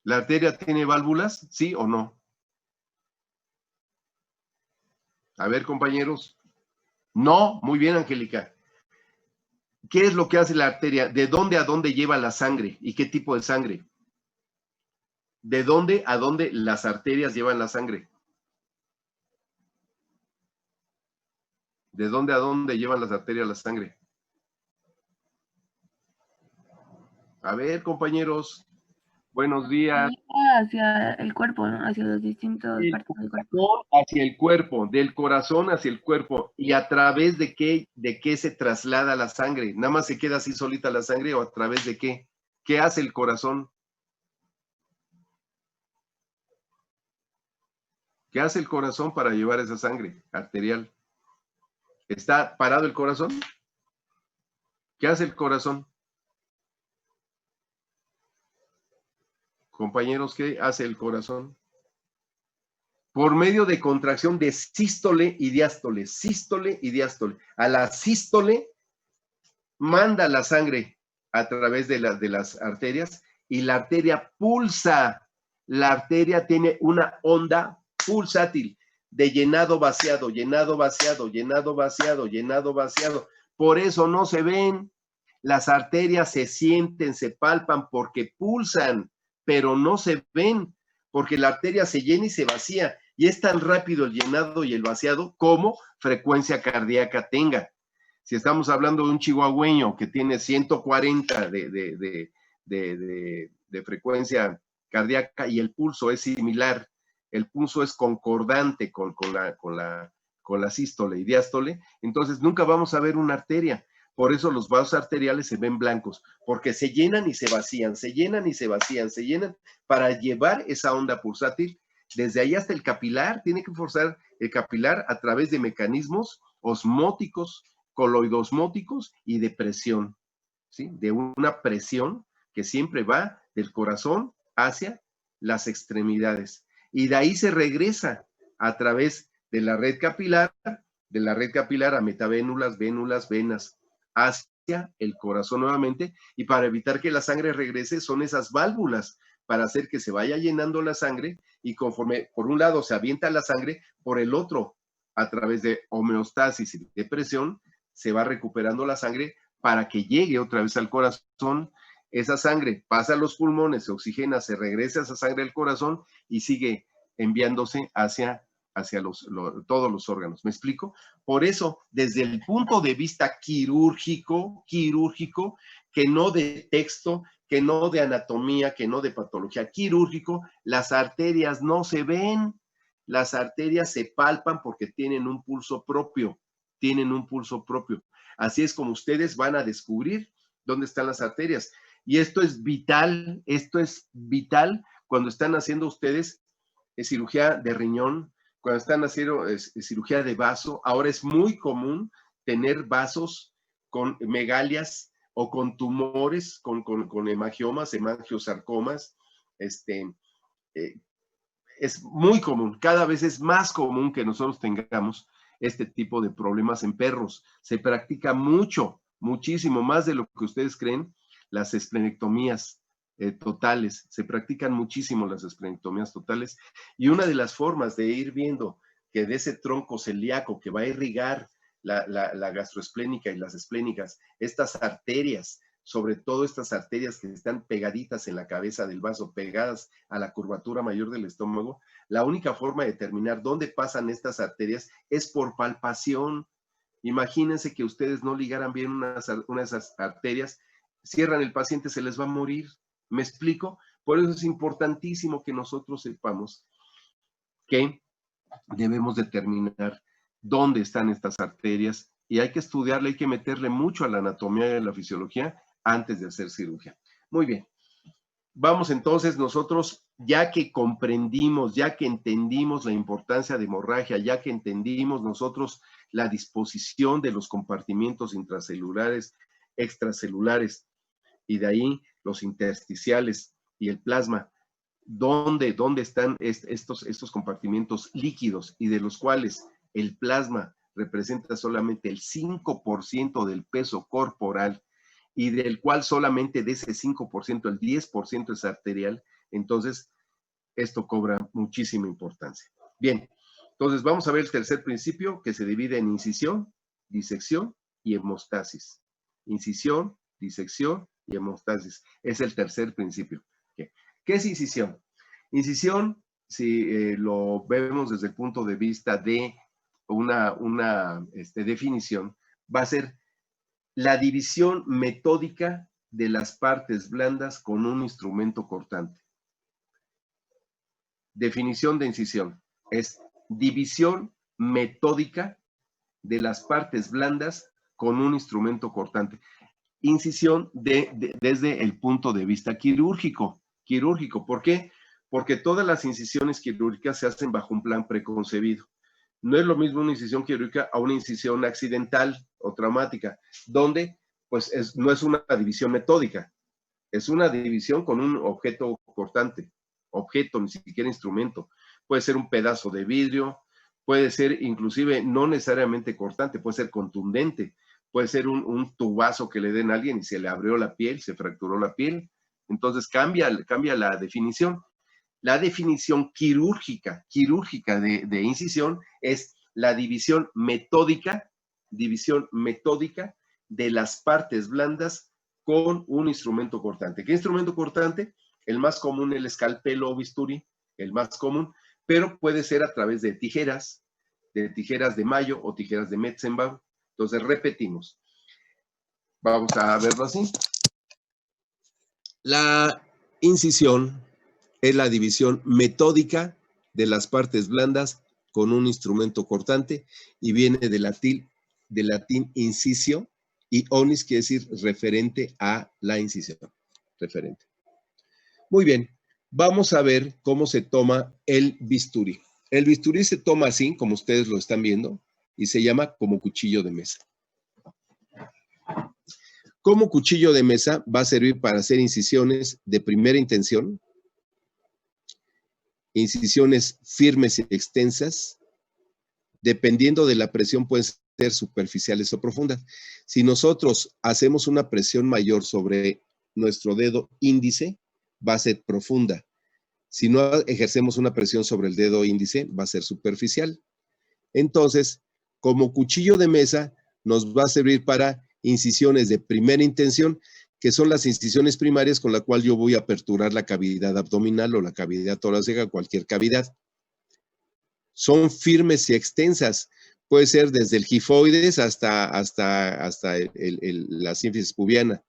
¿La arteria tiene válvulas? ¿Sí o no? A ver, compañeros. No, muy bien, Angélica. ¿Qué es lo que hace la arteria? ¿De dónde a dónde lleva la sangre? ¿Y qué tipo de sangre? ¿De dónde a dónde las arterias llevan la sangre? ¿De dónde a dónde llevan las arterias la sangre? A ver, compañeros. Buenos días. Hacia el cuerpo, ¿no? Hacia las distintas Del partes del cuerpo. corazón hacia el cuerpo, del corazón hacia el cuerpo. ¿Y a través de qué se traslada la sangre? ¿Nada más se queda así solita la sangre o a través de qué? ¿Qué hace el corazón? ¿Qué hace el corazón para llevar esa sangre arterial? ¿Está parado el corazón? ¿Qué hace el corazón? Compañeros, ¿qué hace el corazón? por medio de contracción de sístole y diástole, sístole y diástole. A la sístole manda la sangre a través de las arterias y la arteria pulsa. La arteria tiene una onda pulsátil de llenado vaciado, llenado vaciado, llenado vaciado, llenado vaciado. Por eso no se ven. Las arterias se sienten, se palpan porque pulsan, pero no se ven, porque la arteria se llena y se vacía. Y es tan rápido el llenado y el vaciado como frecuencia cardíaca tenga. Si estamos hablando de un chihuahueño que tiene 140 de frecuencia cardíaca y el pulso es similar, el pulso es concordante con la sístole y diástole, entonces nunca vamos a ver una arteria. Por eso los vasos arteriales se ven blancos, porque se llenan y se vacían, se llenan y se vacían, se llenan para llevar esa onda pulsátil desde ahí hasta el capilar. Tiene que forzar el capilar a través de mecanismos osmóticos, coloidosmóticos y de presión, ¿sí? De una presión que siempre va del corazón hacia las extremidades. Y de ahí se regresa a través de la red capilar a metavénulas, vénulas, venas, hacia el corazón nuevamente, y para evitar que la sangre regrese son esas válvulas para hacer que se vaya llenando la sangre y conforme por un lado se avienta la sangre, por el otro, a través de homeostasis y de presión, se va recuperando la sangre para que llegue otra vez al corazón. Esa sangre pasa a los pulmones, se oxigena, se regresa esa sangre al corazón y sigue enviándose hacia todos los órganos. ¿Me explico? Por eso, desde el punto de vista quirúrgico, que no de texto, que no de anatomía, que no de patología, quirúrgico, las arterias no se ven, las arterias se palpan porque tienen un pulso propio, Así es como ustedes van a descubrir dónde están las arterias. Y esto es vital cuando están haciendo ustedes cirugía de riñón, cuando están haciendo cirugía de vaso. Ahora es muy común tener vasos con megalias o con tumores, con hemangiomas, hemangiosarcomas. Es muy común, cada vez es más común que nosotros tengamos este tipo de problemas en perros. Se practica muchísimo más de lo que ustedes creen, las esplenectomías totales. Se practican muchísimo las esplenectomías totales. Y una de las formas de ir viendo que de ese tronco celíaco que va a irrigar la gastroesplénica y las esplénicas, estas arterias, sobre todo estas arterias que están pegaditas en la cabeza del vaso, pegadas a la curvatura mayor del estómago, la única forma de determinar dónde pasan estas arterias es por palpación. Imagínense que ustedes no ligaran bien una de esas arterias, cierran el paciente, se les va a morir. ¿Me explico? Por eso es importantísimo que nosotros sepamos que debemos determinar dónde están estas arterias y hay que estudiarle, hay que meterle mucho a la anatomía y a la fisiología antes de hacer cirugía. Muy bien. Vamos entonces nosotros, ya que comprendimos, ya que entendimos la importancia de hemorragia, ya que entendimos nosotros la disposición de los compartimientos intracelulares, extracelulares, y de ahí los intersticiales y el plasma, ¿dónde están estos compartimientos líquidos y de los cuales el plasma representa solamente el 5% del peso corporal y del cual solamente de ese 5% el 10% es arterial? Entonces esto cobra muchísima importancia. Bien, entonces vamos a ver el tercer principio, que se divide en incisión, disección y hemostasis. Incisión, disección y hemostasis. Es el tercer principio. ¿Qué es incisión? Incisión, si lo vemos desde el punto de vista de una definición, va a ser la división metódica de las partes blandas con un instrumento cortante. Definición de incisión. Es división metódica de las partes blandas con un instrumento cortante. Incisión desde el punto de vista quirúrgico. ¿Por qué? Porque todas las incisiones quirúrgicas se hacen bajo un plan preconcebido. No es lo mismo una incisión quirúrgica a una incisión accidental o traumática, donde pues no es una división metódica, es una división con un objeto cortante, objeto, ni siquiera instrumento. puede ser un pedazo de vidrio, puede ser inclusive no necesariamente cortante, puede ser contundente, puede ser un tubazo que le den a alguien y se le abrió la piel, se fracturó la piel. Entonces cambia la definición. La definición quirúrgica de incisión es la división metódica de las partes blandas con un instrumento cortante. ¿Qué instrumento cortante? El más común, el escalpelo o bisturí, el más común, pero puede ser a través de tijeras de Mayo o tijeras de Metzenbaum. Entonces, repetimos. Vamos a verlo así. La incisión es la división metódica de las partes blandas con un instrumento cortante y viene del latín incisio, y onis quiere decir referente a la incisión. Referente. Muy bien, vamos a ver cómo se toma el bisturí. El bisturí se toma así, como ustedes lo están viendo, y se llama como cuchillo de mesa. Como cuchillo de mesa va a servir para hacer incisiones de primera intención, incisiones firmes y extensas, dependiendo de la presión pueden ser superficiales o profundas. Si nosotros hacemos una presión mayor sobre nuestro dedo índice, va a ser profunda. Si no ejercemos una presión sobre el dedo índice, va a ser superficial. Entonces, como cuchillo de mesa, nos va a servir para incisiones de primera intención, que son las incisiones primarias con la cual yo voy a aperturar la cavidad abdominal o la cavidad torácica, cualquier cavidad. Son firmes y extensas. Puede ser desde el gifoides hasta la sínfisis pubiana.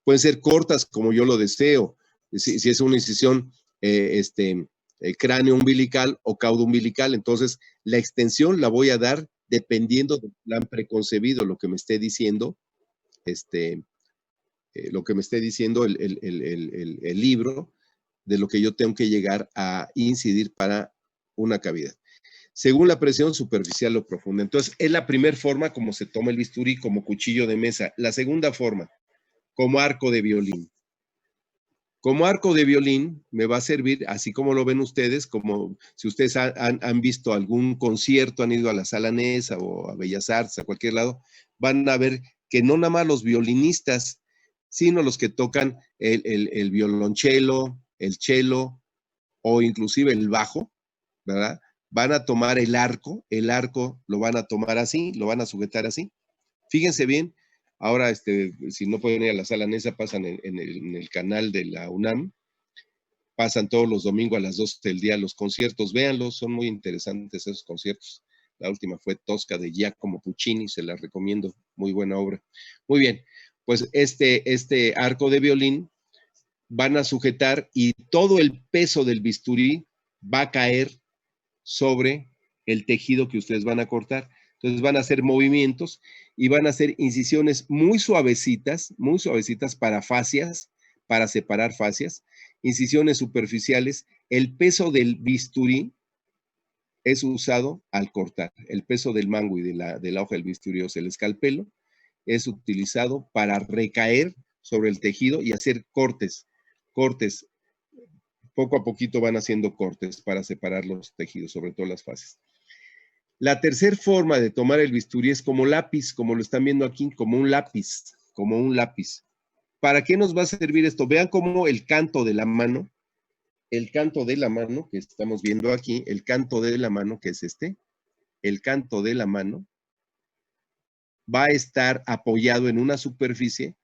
Pueden ser cortas como yo lo deseo. Si es una incisión cráneo umbilical o caudo umbilical, entonces la extensión la voy a dar dependiendo del plan preconcebido, lo que me esté diciendo, el libro, de lo que yo tengo que llegar a incidir para una cavidad. Según la presión superficial o profunda. Entonces, es la primera forma como se toma el bisturí, como cuchillo de mesa. La segunda forma, como arco de violín. Como arco de violín me va a servir, así como lo ven ustedes, como si ustedes han visto algún concierto, han ido a la Sala Nesa o a Bellas Artes, a cualquier lado, van a ver que no nada más los violinistas, sino los que tocan el violonchelo, el cello o inclusive el bajo, ¿verdad? Van a tomar el arco lo van a tomar así, lo van a sujetar así. Fíjense bien, ahora si no pueden ir a la Sala Nesa, pasan en el canal de la UNAM, pasan todos los domingos a las 12 del día los conciertos, véanlos, son muy interesantes esos conciertos. La última fue Tosca de Giacomo Puccini, se la recomiendo, muy buena obra. Muy bien, pues este arco de violín van a sujetar y todo el peso del bisturí va a caer sobre el tejido que ustedes van a cortar. Entonces van a hacer movimientos y van a hacer incisiones muy suavecitas para fascias, para separar fascias, incisiones superficiales. El peso del bisturí es usado al cortar. El peso del mango y de la hoja del bisturí, o sea, el escalpelo, es utilizado para recaer sobre el tejido y hacer cortes. Poco a poquito van haciendo cortes para separar los tejidos, sobre todo las fascias. La tercera forma de tomar el bisturí es como lápiz, como lo están viendo aquí, como un lápiz. ¿Para qué nos va a servir esto? Vean cómo el canto de la mano que estamos viendo aquí, el canto de la mano, que es el canto de la mano, va a estar apoyado en una superficie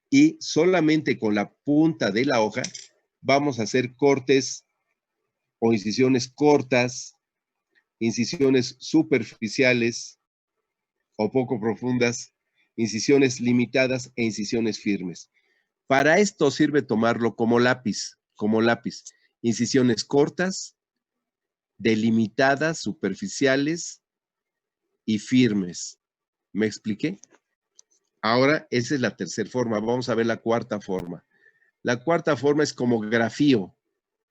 y solamente con la punta de la hoja vamos a hacer cortes o incisiones cortas, incisiones superficiales o poco profundas, incisiones limitadas e incisiones firmes. Para esto sirve tomarlo como lápiz. Incisiones cortas, delimitadas, superficiales y firmes. ¿Me expliqué? Ahora, esa es la tercera forma. Vamos a ver la cuarta forma. La cuarta forma es como grafío,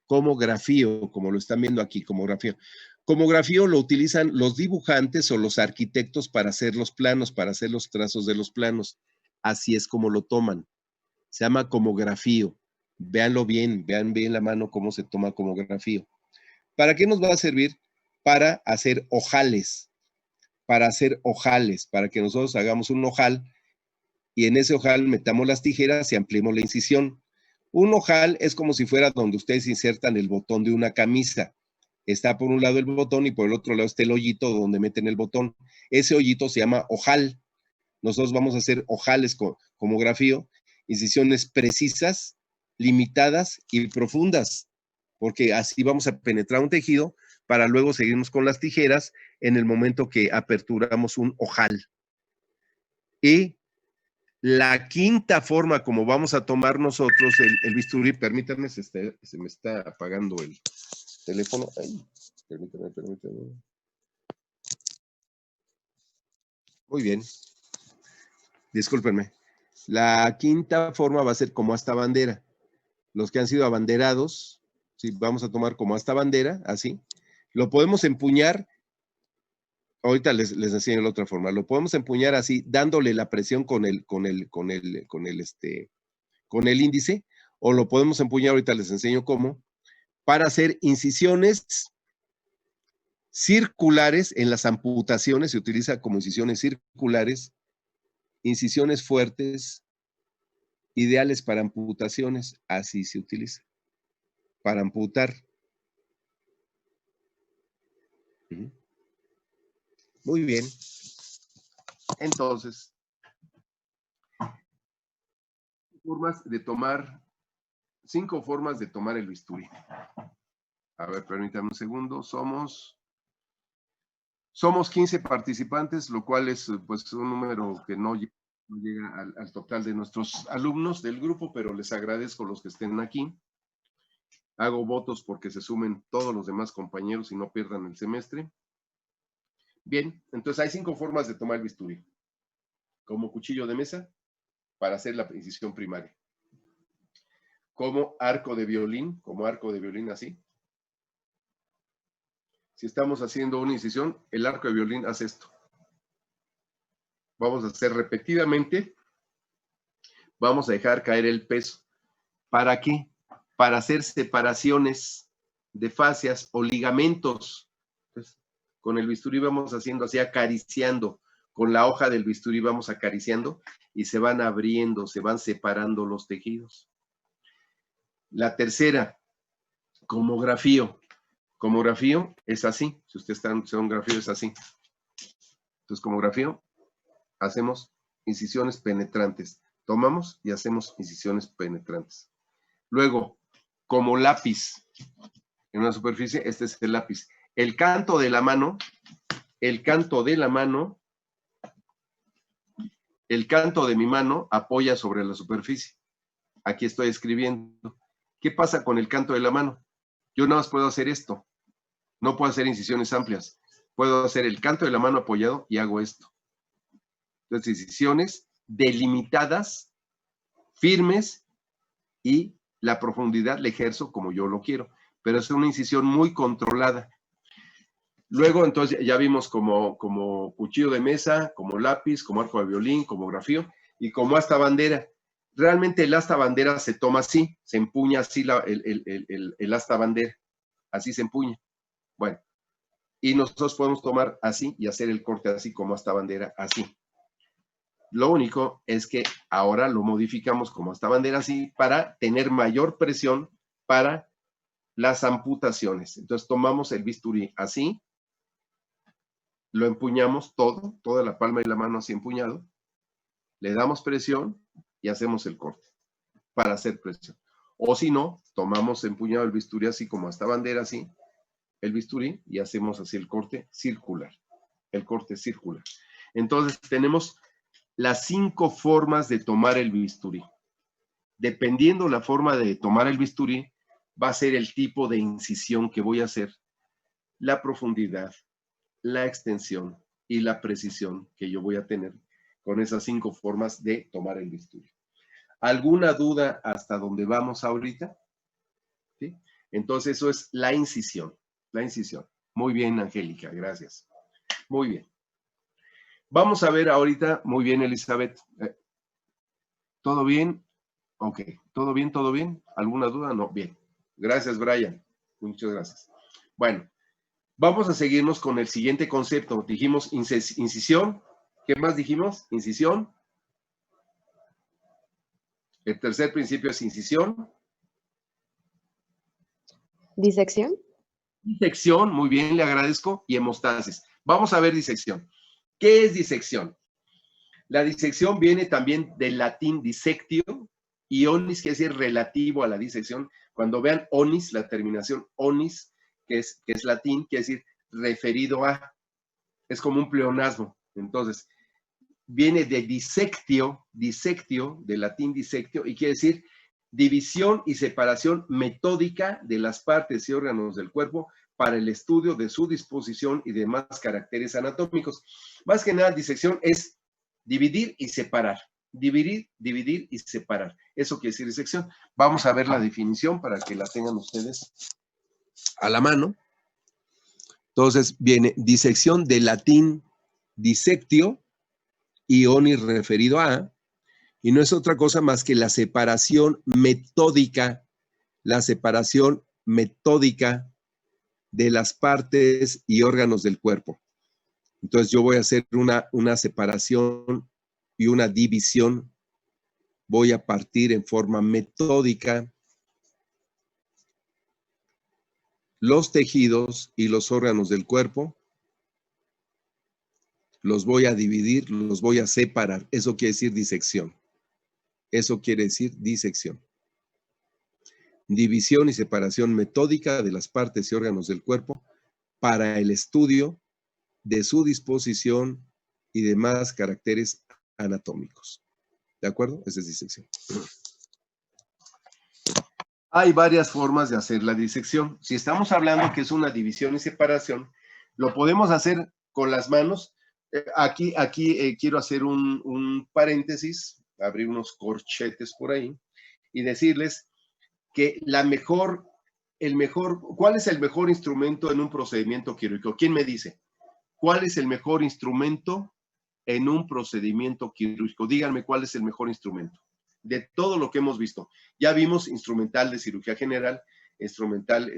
como lo están viendo aquí, como grafío. Como grafío lo utilizan los dibujantes o los arquitectos para hacer los planos, para hacer los trazos de los planos. Así es como lo toman. Se llama como grafío. Véanlo bien, vean bien la mano cómo se toma como grafío. ¿Para qué nos va a servir? Para hacer ojales, para que nosotros hagamos un ojal y en ese ojal metamos las tijeras y ampliemos la incisión. Un ojal es como si fuera donde ustedes insertan el botón de una camisa. Está por un lado el botón y por el otro lado está el hoyito donde meten el botón. Ese hoyito se llama ojal. Nosotros vamos a hacer ojales como grafío, incisiones precisas, limitadas y profundas, porque así vamos a penetrar un tejido para luego seguirnos con las tijeras en el momento que aperturamos un ojal. Y la quinta forma como vamos a tomar nosotros el bisturí, permítanme, se me está apagando el teléfono. Ay, permítanme. Muy bien. Discúlpenme. La quinta forma va a ser como asta bandera. Los que han sido abanderados, ¿sí? Vamos a tomar como asta bandera, así. Lo podemos empuñar. Ahorita les enseño la otra forma. Lo podemos empuñar así, dándole la presión con el índice, o lo podemos empuñar, ahorita les enseño cómo, para hacer incisiones circulares en las amputaciones. Se utiliza como incisiones circulares, incisiones fuertes, ideales para amputaciones, así se utiliza, para amputar. Muy bien. Entonces, cinco formas de tomar el bisturí. A ver, permítanme un segundo. Somos 15 participantes, lo cual es pues un número que no llega al total de nuestros alumnos del grupo, pero les agradezco los que estén aquí. Hago votos porque se sumen todos los demás compañeros y no pierdan el semestre. Bien, entonces hay 5 formas de tomar el bisturí. Como cuchillo de mesa, para hacer la incisión primaria. Como arco de violín así. Si estamos haciendo una incisión, el arco de violín hace esto. Vamos a hacer repetidamente. Vamos a dejar caer el peso. ¿Para qué? Para hacer separaciones de fascias o ligamentos. Entonces, con el bisturí vamos haciendo así, acariciando. Con la hoja del bisturí vamos acariciando y se van abriendo, se van separando los tejidos. La tercera, como grafío. Como grafío es así. Si usted está en un grafío es así. Entonces, como grafío, hacemos incisiones penetrantes. Tomamos y hacemos incisiones penetrantes. Luego, como lápiz en una superficie, este es el lápiz. El canto de la mano, el canto de mi mano apoya sobre la superficie. Aquí estoy escribiendo. ¿Qué pasa con el canto de la mano? Yo nada más puedo hacer esto. No puedo hacer incisiones amplias. Puedo hacer el canto de la mano apoyado y hago esto. Entonces, incisiones delimitadas, firmes, y la profundidad la ejerzo como yo lo quiero. Pero es una incisión muy controlada. Luego, entonces, ya vimos como cuchillo de mesa, como lápiz, como arco de violín, como grafío y como asta bandera. Realmente el asta bandera se toma así, se empuña así el asta bandera. Así se empuña. Bueno, y nosotros podemos tomar así y hacer el corte así como asta bandera, así. Lo único es que ahora lo modificamos como asta bandera así para tener mayor presión para las amputaciones. Entonces tomamos el bisturí así, lo empuñamos toda la palma y la mano así empuñado, le damos presión y hacemos el corte para hacer presión. O si no, tomamos empuñado el bisturí así como asta bandera así, el bisturí, y hacemos así el corte circular. El corte circular. Entonces tenemos las 5 formas de tomar el bisturí. Dependiendo la forma de tomar el bisturí, va a ser el tipo de incisión que voy a hacer, la profundidad, la extensión y la precisión que yo voy a tener con esas 5 formas de tomar el bisturí. ¿Alguna duda hasta dónde vamos ahorita? ¿Sí? Entonces eso es la incisión. La incisión. Muy bien, Angélica, gracias. Muy bien. Vamos a ver ahorita, muy bien, Elizabeth. ¿Todo bien? Ok, ¿todo bien? ¿Todo bien? ¿Alguna duda? No, bien. Gracias, Brian. Muchas gracias. Bueno, vamos a seguirnos con el siguiente concepto. Dijimos incisión. ¿Qué más dijimos? Incisión. El tercer principio es incisión. Disección. Disección, muy bien, le agradezco. Y hemostasis. Vamos a ver disección. ¿Qué es disección? La disección viene también del latín dissectio, y onis quiere decir relativo a la disección. Cuando vean onis, la terminación onis, que es latín, quiere decir referido a. Es como un pleonasmo. Entonces, viene de dissectio, del latín dissectio, y quiere decir división y separación metódica de las partes y órganos del cuerpo para el estudio de su disposición y demás caracteres anatómicos. Más que nada, disección es dividir y separar. Dividir y separar. Eso quiere decir disección. Vamos a ver la definición para que la tengan ustedes a la mano. Entonces, viene disección del latín dissectio, y onis referido a, y no es otra cosa más que la separación metódica de las partes y órganos del cuerpo. Entonces yo voy a hacer una separación y una división. Voy a partir en forma metódica los tejidos y los órganos del cuerpo. Los voy a dividir, los voy a separar. Eso quiere decir disección. Eso quiere decir disección. División y separación metódica de las partes y órganos del cuerpo para el estudio de su disposición y demás caracteres anatómicos. ¿De acuerdo? Esa es disección. Hay varias formas de hacer la disección. Si estamos hablando que es una división y separación, lo podemos hacer con las manos. Aquí quiero hacer un paréntesis, abrir unos corchetes por ahí y decirles que ¿cuál es el mejor instrumento en un procedimiento quirúrgico? ¿Quién me dice? ¿Cuál es el mejor instrumento en un procedimiento quirúrgico? Díganme cuál es el mejor instrumento de todo lo que hemos visto. Ya vimos instrumental de cirugía general, instrumental,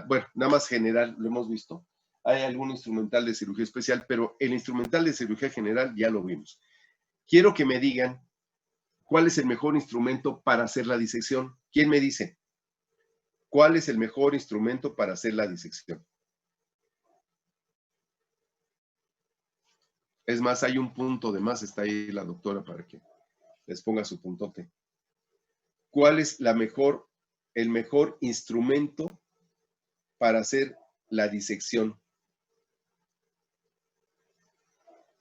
bueno, nada más general lo hemos visto. Hay algún instrumental de cirugía especial, pero el instrumental de cirugía general ya lo vimos. Quiero que me digan cuál es el mejor instrumento para hacer la disección. ¿Quién me dice? ¿Cuál es el mejor instrumento para hacer la disección? Es más, hay un punto de más, está ahí la doctora para que les ponga su puntote. ¿Cuál es el mejor instrumento para hacer la disección?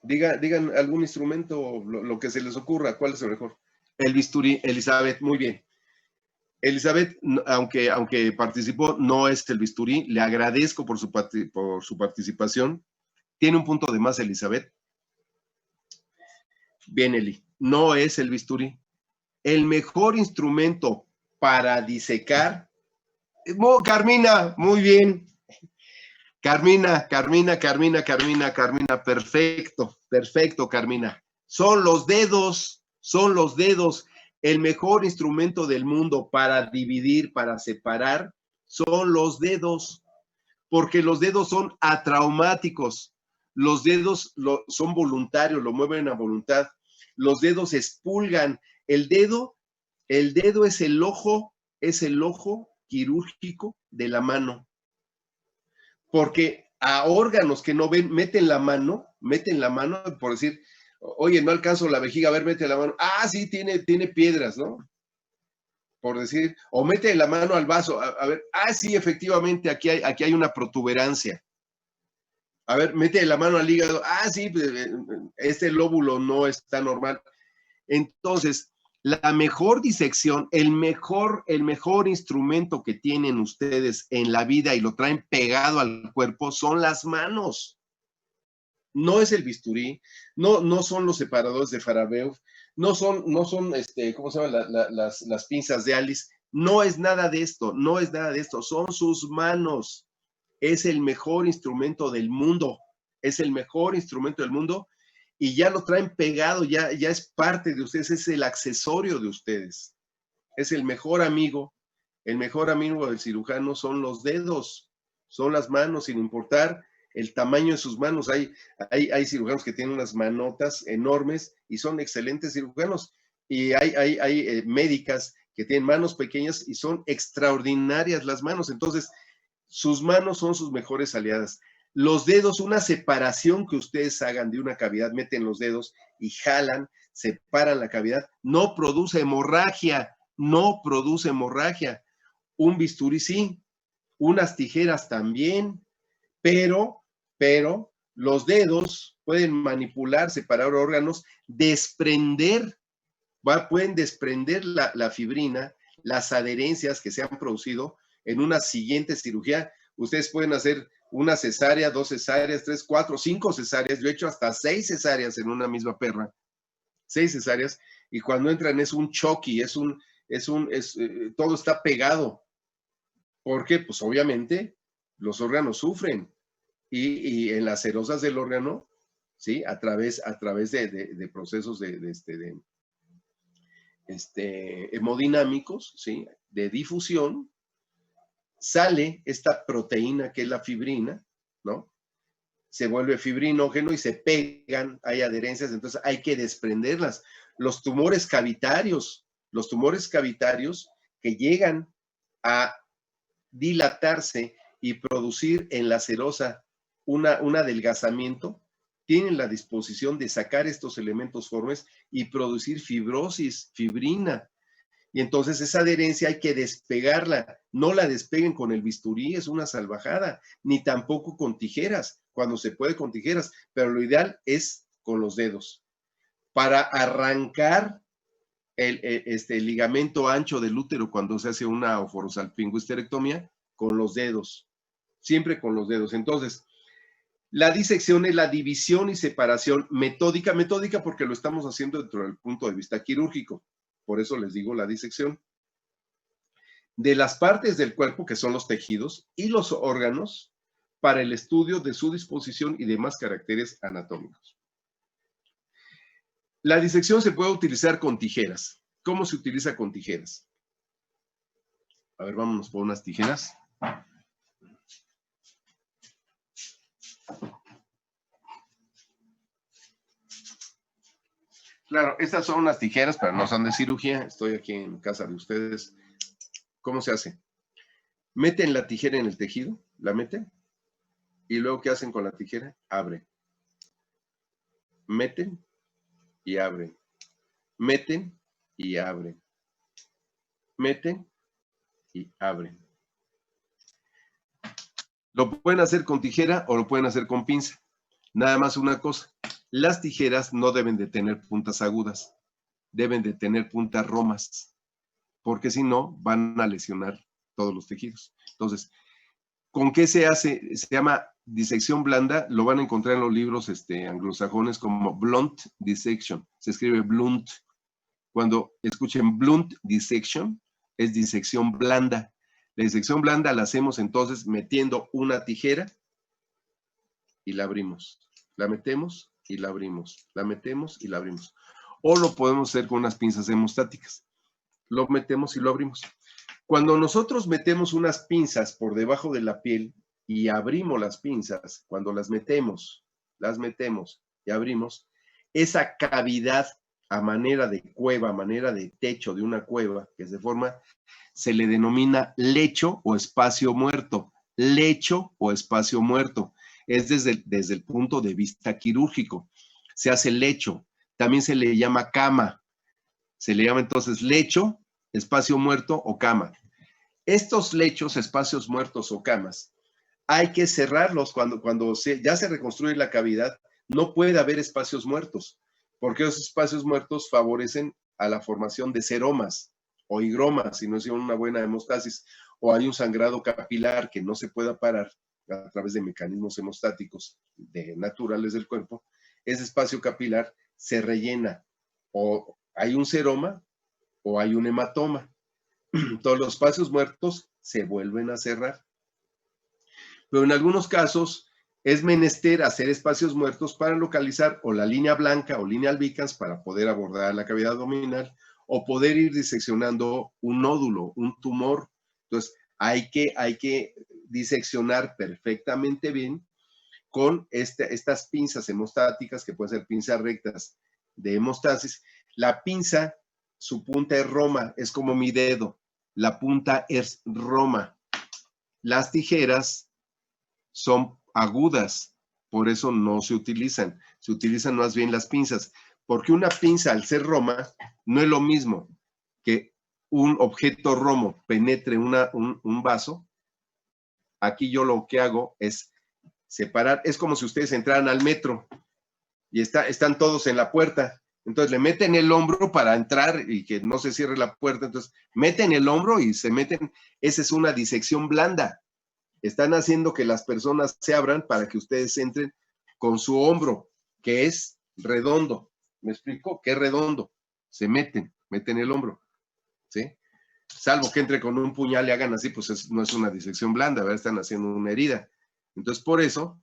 Digan algún instrumento, lo que se les ocurra, ¿cuál es el mejor? El bisturí, Elizabeth, muy bien. Elizabeth, aunque participó, no es el bisturí. Le agradezco por su participación. Tiene un punto de más, Elizabeth. Bien, Eli, no es el bisturí. El mejor instrumento para disecar. Carmina, muy bien. Carmina, perfecto, Carmina. Son los dedos. El mejor instrumento del mundo para dividir, para separar, son los dedos, porque los dedos son atraumáticos. Los dedos son voluntarios, lo mueven a voluntad. Los dedos expulgan. El dedo es el ojo quirúrgico de la mano. Porque a órganos que no ven, meten la mano, por decir, oye, no alcanzo la vejiga, a ver, mete la mano. Ah, sí, tiene piedras, ¿no? Por decir, o mete la mano al vaso, a ver, ah, sí, efectivamente, aquí hay una protuberancia. A ver, mete la mano al hígado, ah, sí, este lóbulo no está normal. Entonces, la mejor disección, el mejor instrumento que tienen ustedes en la vida y lo traen pegado al cuerpo son las manos. No es el bisturí, no son los separadores de Farabeuf, no son ¿cómo se llaman? Las pinzas de Alice. No es nada de esto, son sus manos. Es el mejor instrumento del mundo, y ya lo traen pegado, ya es parte de ustedes, es el accesorio de ustedes, es el mejor amigo el mejor amigo del cirujano son los dedos, son las manos, sin importar el tamaño de sus manos. Hay cirujanos que tienen unas manotas enormes y son excelentes cirujanos. Y hay médicas que tienen manos pequeñas y son extraordinarias las manos. Entonces, sus manos son sus mejores aliadas. Los dedos, una separación que ustedes hagan de una cavidad, meten los dedos y jalan, separan la cavidad, no produce hemorragia, no produce hemorragia. Un bisturí sí, unas tijeras también, pero los dedos pueden manipular, separar órganos, desprender, pueden desprender la fibrina, las adherencias que se han producido en una siguiente cirugía. Ustedes pueden hacer una cesárea, 2 cesáreas, 3, 4, 5 cesáreas. Yo he hecho hasta 6 cesáreas en una misma perra. 6 cesáreas. Y cuando entran es un choque, todo está pegado. Porque, pues obviamente, los órganos sufren. Y en las serosas del órgano, ¿sí? A través de procesos hemodinámicos, ¿sí? De difusión, sale esta proteína que es la fibrina, ¿no? Se vuelve fibrinógeno y se pegan, hay adherencias, entonces hay que desprenderlas. Los tumores cavitarios que llegan a dilatarse y producir en la serosa un adelgazamiento, tienen la disposición de sacar estos elementos formes y producir fibrosis, fibrina. Y entonces esa adherencia hay que despegarla. No la despeguen con el bisturí, es una salvajada, ni tampoco con tijeras, cuando se puede con tijeras, pero lo ideal es con los dedos. Para arrancar el ligamento ancho del útero cuando se hace una oforosalpingohisterectomía, con los dedos, siempre con los dedos. Entonces, la disección es la división y separación metódica porque lo estamos haciendo dentro del punto de vista quirúrgico. Por eso les digo la disección de las partes del cuerpo, que son los tejidos y los órganos, para el estudio de su disposición y demás caracteres anatómicos. La disección se puede utilizar con tijeras. ¿Cómo se utiliza con tijeras? A ver, vámonos por unas tijeras. Claro, estas son unas tijeras, pero no son de cirugía. Estoy aquí en casa de ustedes. ¿Cómo se hace? Meten la tijera en el tejido, la meten, y luego, ¿qué hacen con la tijera? Abren. Meten y abren. Meten y abren. Meten y abren. Lo pueden hacer con tijera o lo pueden hacer con pinza. Nada más una cosa. Las tijeras no deben de tener puntas agudas, deben de tener puntas romas, porque si no, van a lesionar todos los tejidos. Entonces, ¿con qué se hace? Se llama disección blanda, lo van a encontrar en los libros anglosajones como blunt dissection, se escribe blunt. Cuando escuchen blunt dissection, es disección blanda. La disección blanda la hacemos entonces metiendo una tijera y la abrimos. La metemos y la abrimos, la metemos y la abrimos. O lo podemos hacer con unas pinzas hemostáticas. Lo metemos y lo abrimos. Cuando nosotros metemos unas pinzas por debajo de la piel y abrimos las pinzas, cuando las metemos y abrimos, esa cavidad a manera de cueva, a manera de techo de una cueva que se forma, se le denomina lecho o espacio muerto. Lecho o espacio muerto. Es desde el punto de vista quirúrgico. Se hace lecho. También se le llama cama. Se le llama entonces lecho, espacio muerto o cama. Estos lechos, espacios muertos o camas, hay que cerrarlos cuando ya se reconstruye la cavidad. No puede haber espacios muertos, porque esos espacios muertos favorecen a la formación de seromas o higromas, si no es una buena hemostasis, o hay un sangrado capilar que no se pueda parar a través de mecanismos hemostáticos naturales del cuerpo. Ese espacio capilar se rellena, o hay un seroma o hay un hematoma. Todos los espacios muertos se vuelven a cerrar. Pero en algunos casos es menester hacer espacios muertos para localizar o la línea blanca o línea albicans para poder abordar la cavidad abdominal o poder ir diseccionando un nódulo, un tumor Entonces, hay que diseccionar perfectamente bien con estas pinzas hemostáticas, que pueden ser pinzas rectas de hemostasis. La pinza, su punta es roma, es como mi dedo. La punta es roma. Las tijeras son agudas, por eso no se utilizan. Se utilizan más bien las pinzas, porque una pinza al ser roma no es lo mismo que un objeto romo penetre un vaso. Aquí yo lo que hago es separar, es como si ustedes entraran al metro y están todos en la puerta. Entonces le meten el hombro para entrar y que no se cierre la puerta. Entonces meten el hombro y se meten. Esa es una disección blanda. Están haciendo que las personas se abran para que ustedes entren con su hombro, que es redondo. ¿Me explico? Que es redondo. Se meten el hombro. ¿Sí? Salvo que entre con un puñal y hagan así, pues no es una disección blanda, ¿verdad? Están haciendo una herida. Entonces, por eso,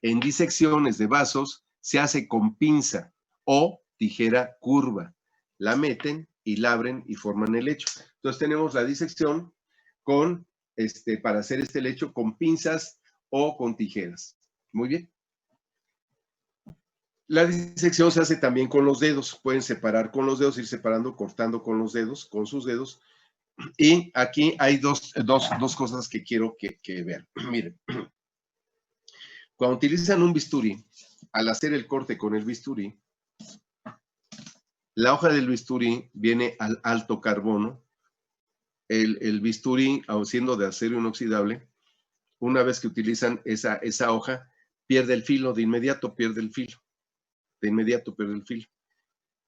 en disecciones de vasos se hace con pinza o tijera curva. La meten y la abren y forman el lecho. Entonces tenemos la disección con, para hacer este lecho con pinzas o con tijeras. Muy bien. La disección se hace también con los dedos. Pueden separar con los dedos, ir separando, cortando con los dedos, con sus dedos. Y aquí hay dos cosas que quiero que vean. Miren. Cuando utilizan un bisturí, al hacer el corte con el bisturí, la hoja del bisturí viene al alto carbono. El bisturí, siendo de acero inoxidable, una vez que utilizan esa hoja, pierde el filo, de inmediato pierde el filo.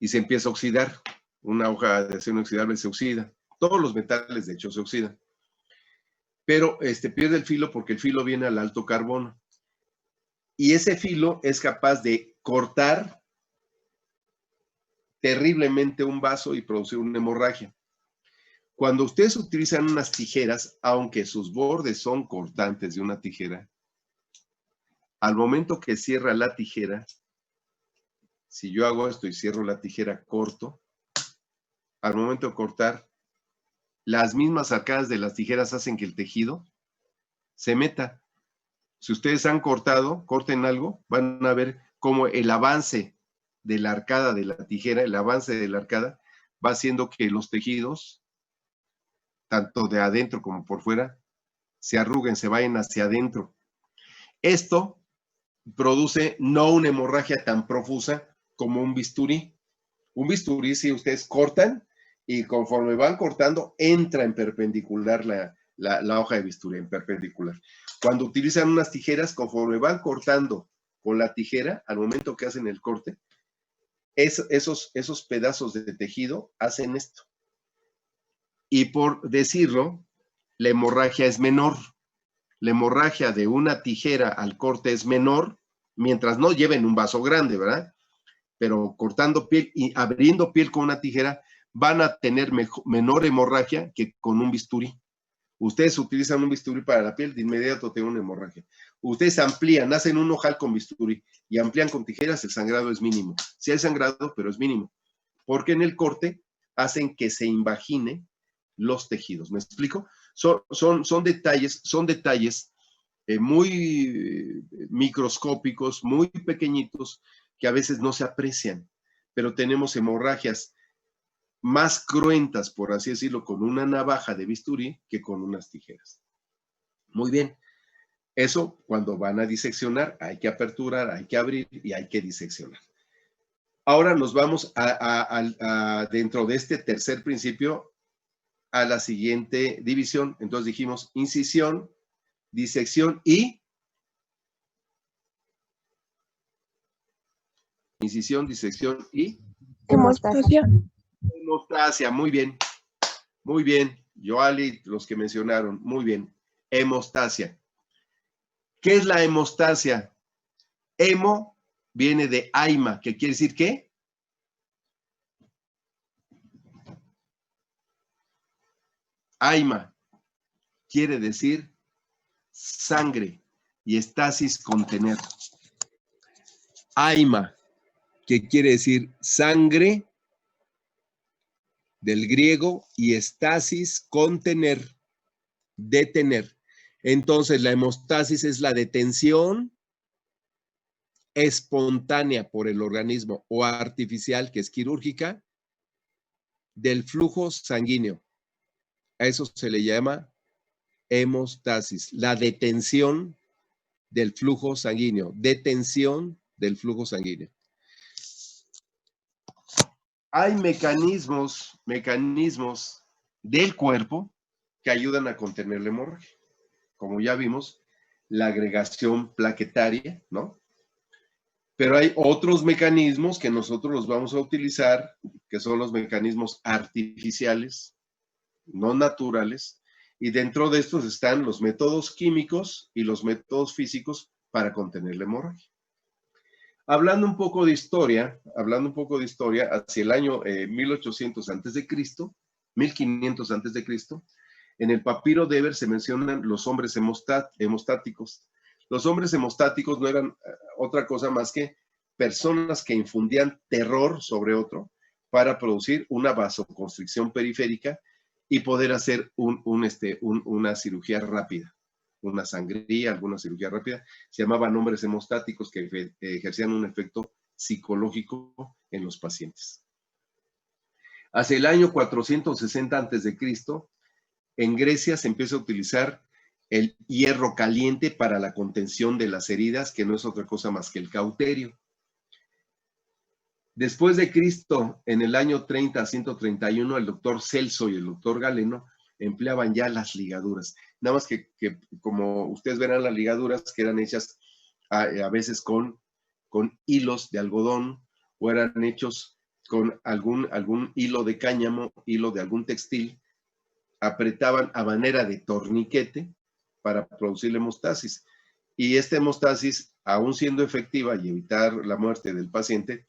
Y se empieza a oxidar. Una hoja de acero inoxidable se oxida. Todos los metales, de hecho, se oxidan. Pero pierde el filo porque el filo viene al alto carbono. Y ese filo es capaz de cortar terriblemente un vaso y producir una hemorragia. Cuando ustedes utilizan unas tijeras, aunque sus bordes son cortantes de una tijera, al momento que cierra la tijera, si yo hago esto y cierro la tijera, corto, al momento de cortar, las mismas arcadas de las tijeras hacen que el tejido se meta. Si ustedes han cortado, corten algo, van a ver cómo el avance de la arcada de la tijera, el avance de la arcada, va haciendo que los tejidos, tanto de adentro como por fuera, se arruguen, se vayan hacia adentro. Esto produce no una hemorragia tan profusa como un bisturí. Un bisturí, si ustedes cortan, y conforme van cortando, entra en perpendicular la hoja de bisturí, en perpendicular. Cuando utilizan unas tijeras, conforme van cortando con la tijera, al momento que hacen el corte, esos pedazos de tejido hacen esto. Y por decirlo, la hemorragia es menor. La hemorragia de una tijera al corte es menor, mientras no lleven un vaso grande, ¿verdad? Pero cortando piel y abriendo piel con una tijera, van a tener menor hemorragia que con un bisturí. Ustedes utilizan un bisturí para la piel, de inmediato tienen una hemorragia. Ustedes amplían, hacen un ojal con bisturí y amplían con tijeras, el sangrado es mínimo. Sí hay sangrado, pero es mínimo. Porque en el corte hacen que se invagine los tejidos. ¿Me explico? Son detalles muy microscópicos, muy pequeñitos, que a veces no se aprecian, pero tenemos hemorragias más cruentas, por así decirlo, con una navaja de bisturí que con unas tijeras. Muy bien. Eso cuando van a diseccionar, hay que aperturar, hay que abrir y hay que diseccionar. Ahora nos vamos dentro de este tercer principio a la siguiente división. Entonces dijimos incisión, disección y incisión, disección y Hemostasia. hemostasia. Muy bien. Muy bien. Yoali, los que mencionaron. Muy bien. Hemostasia. ¿Qué es la hemostasia? Hemo viene de aima, que quiere decir ¿qué? Aima quiere decir sangre y estasis contener. Aima, que quiere decir sangre del griego y estasis contener. Detener. Entonces, la hemostasis es la detención espontánea por el organismo o artificial, que es quirúrgica, del flujo sanguíneo. A eso se le llama hemostasis, la detención del flujo sanguíneo, detención del flujo sanguíneo. Hay mecanismos del cuerpo que ayudan a contener la hemorragia. Como ya vimos, la agregación plaquetaria, ¿no? Pero hay otros mecanismos que nosotros los vamos a utilizar, que son los mecanismos artificiales, no naturales, y dentro de estos están los métodos químicos y los métodos físicos para contener la hemorragia. Hablando un poco de historia, hacia el año 1800 a.C., 1500 a.C., en el papiro de Eber se mencionan los hombres hemostáticos. Los hombres hemostáticos no eran otra cosa más que personas que infundían terror sobre otro para producir una vasoconstricción periférica y poder hacer una cirugía rápida, una sangría, alguna cirugía rápida. Se llamaban hombres hemostáticos que ejercían un efecto psicológico en los pacientes. Hacia el año 460 a.C., en Grecia se empieza a utilizar el hierro caliente para la contención de las heridas, que no es otra cosa más que el cauterio. Después de Cristo, en el año 30 a 131, el doctor Celso y el doctor Galeno empleaban ya las ligaduras. Nada más que como ustedes verán, las ligaduras que eran hechas a veces con hilos de algodón o eran hechos con algún hilo de cáñamo, hilo de algún textil, apretaban a manera de torniquete para producir la hemostasis. Y esta hemostasis, aún siendo efectiva y evitar la muerte del paciente,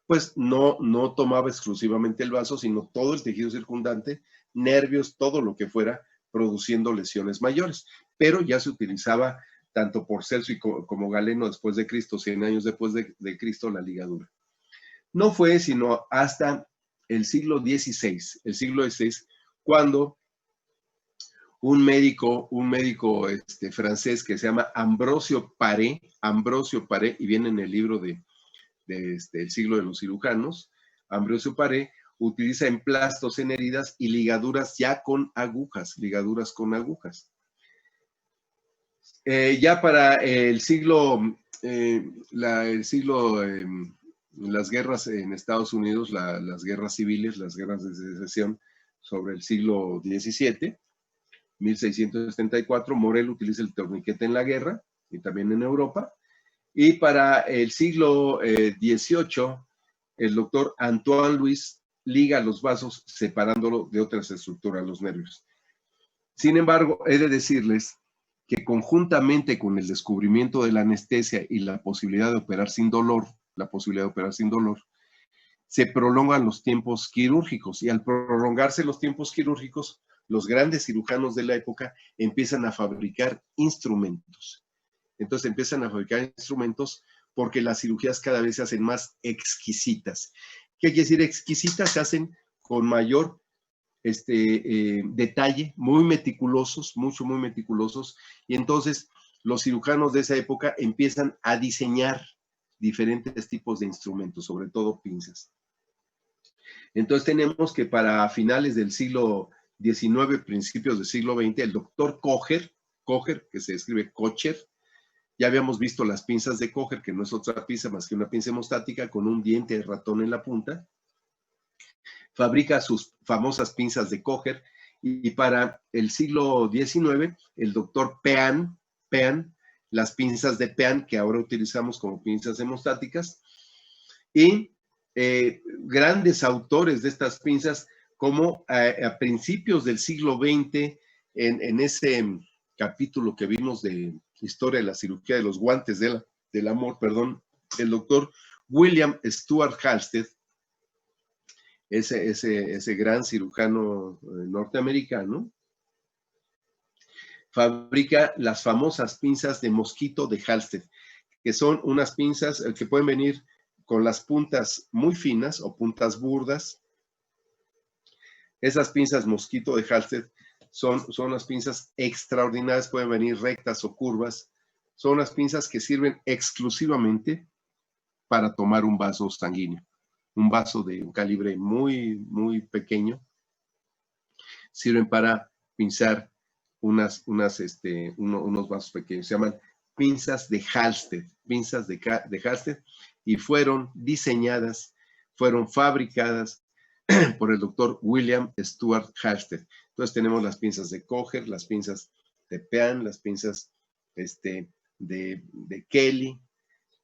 pues no tomaba exclusivamente el vaso, sino todo el tejido circundante, nervios, todo lo que fuera, produciendo lesiones mayores. Pero ya se utilizaba tanto por Celso como Galeno después de Cristo, 100 años después de Cristo, la ligadura. No fue sino hasta el siglo XVI, cuando un médico francés que se llama Ambrosio Paré, y viene en el libro el siglo de los cirujanos, Ambrosio Paré utiliza emplastos en heridas y ligaduras ya con agujas, ya para el siglo, las guerras en Estados Unidos, las guerras civiles, las guerras de secesión sobre el siglo XVII, 1674, Morel utiliza el torniquete en la guerra y también en Europa. Y para el siglo XVIII, el doctor Antoine Louis liga los vasos separándolo de otras estructuras, los nervios. Sin embargo, he de decirles que conjuntamente con el descubrimiento de la anestesia y la posibilidad de operar sin dolor, se prolongan los tiempos quirúrgicos, y al prolongarse los tiempos quirúrgicos, los grandes cirujanos de la época empiezan a fabricar instrumentos. Entonces empiezan a fabricar instrumentos porque las cirugías cada vez se hacen más exquisitas. ¿Qué quiere decir exquisitas? Se hacen con mayor detalle, muy meticulosos, muy meticulosos, y entonces los cirujanos de esa época empiezan a diseñar diferentes tipos de instrumentos, sobre todo pinzas. Entonces tenemos que para finales del siglo XIX, principios del siglo XX, el doctor Kocher, que se escribe Kocher, ya habíamos visto las pinzas de Kocher, que no es otra pinza más que una pinza hemostática con un diente de ratón en la punta. Fabrica sus famosas pinzas de Kocher, y para el siglo XIX, el doctor Pean, las pinzas de Pean, que ahora utilizamos como pinzas hemostáticas, y grandes autores de estas pinzas, como a principios del siglo XX, en ese capítulo que vimos de Historia de la Cirugía de los Guantes del Amor, el doctor William Stuart Halsted, ese gran cirujano norteamericano, fabrica las famosas pinzas de mosquito de Halsted, que son unas pinzas que pueden venir con las puntas muy finas o puntas burdas. Esas pinzas mosquito de Halsted son unas pinzas extraordinarias, pueden venir rectas o curvas. Son unas pinzas que sirven exclusivamente para tomar un vaso sanguíneo. Un vaso de un calibre muy, muy pequeño. Sirven para pinzar unos vasos pequeños. Se llaman pinzas de Halsted, Halsted, y fueron diseñadas, fueron fabricadas por el doctor William Stuart Halsted. Entonces tenemos las pinzas de Kocher, las pinzas de Pean, las pinzas de Kelly,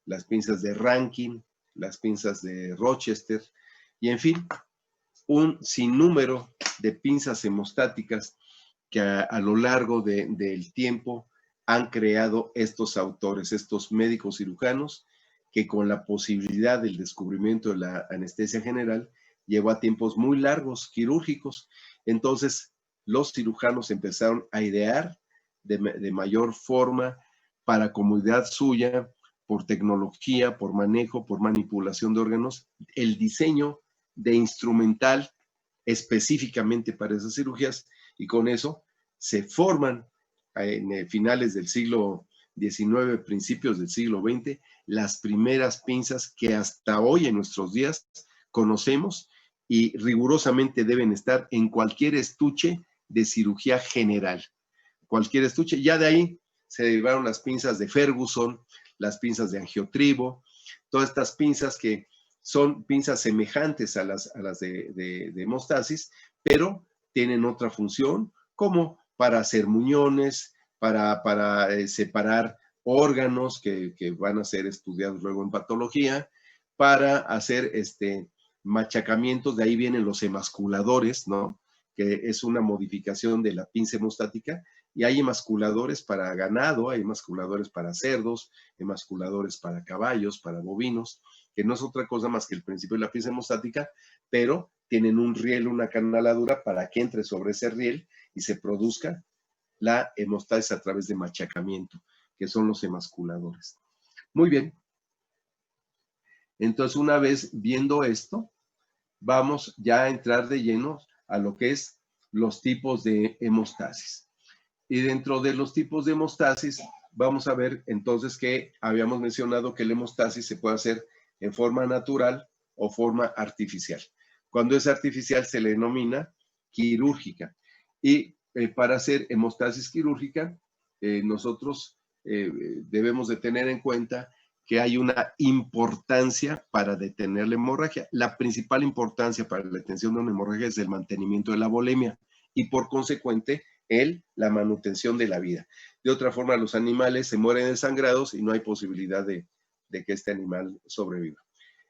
las pinzas de Rankin, las pinzas de Rochester, y en fin, un sinnúmero de pinzas hemostáticas que a lo largo del tiempo han creado estos autores, estos médicos cirujanos, que con la posibilidad del descubrimiento de la anestesia general, llevó a tiempos muy largos, quirúrgicos. Entonces, los cirujanos empezaron a idear de mayor forma para comodidad suya, por tecnología, por manejo, por manipulación de órganos, el diseño de instrumental específicamente para esas cirugías, y con eso se forman en finales del siglo XIX, principios del siglo XX, las primeras pinzas que hasta hoy en nuestros días conocemos y rigurosamente deben estar en cualquier estuche de cirugía general. Cualquier estuche. Ya de ahí se derivaron las pinzas de Ferguson, las pinzas de angiotribo, todas estas pinzas que son pinzas semejantes a las de hemostasis, pero tienen otra función, como para hacer muñones, para separar órganos que van a ser estudiados luego en patología, para hacer machacamientos. De ahí vienen los emasculadores, ¿no? Que es una modificación de la pinza hemostática, y hay emasculadores para ganado, hay emasculadores para cerdos, emasculadores para caballos, para bovinos, que no es otra cosa más que el principio de la pinza hemostática, pero tienen un riel, una canaladura para que entre sobre ese riel y se produzca la hemostasis a través de machacamiento, que son los emasculadores. Muy bien. Entonces, una vez viendo esto, vamos ya a entrar de lleno a lo que es los tipos de hemostasis. Y dentro de los tipos de hemostasis, vamos a ver entonces que habíamos mencionado que la hemostasis se puede hacer en forma natural o forma artificial. Cuando es artificial se le denomina quirúrgica. Y para hacer hemostasis quirúrgica, nosotros debemos de tener en cuenta que hay una importancia para detener la hemorragia. La principal importancia para la detención de una hemorragia es el mantenimiento de la volemia y por consecuente la manutención de la vida. De otra forma, los animales se mueren desangrados y no hay posibilidad de que este animal sobreviva.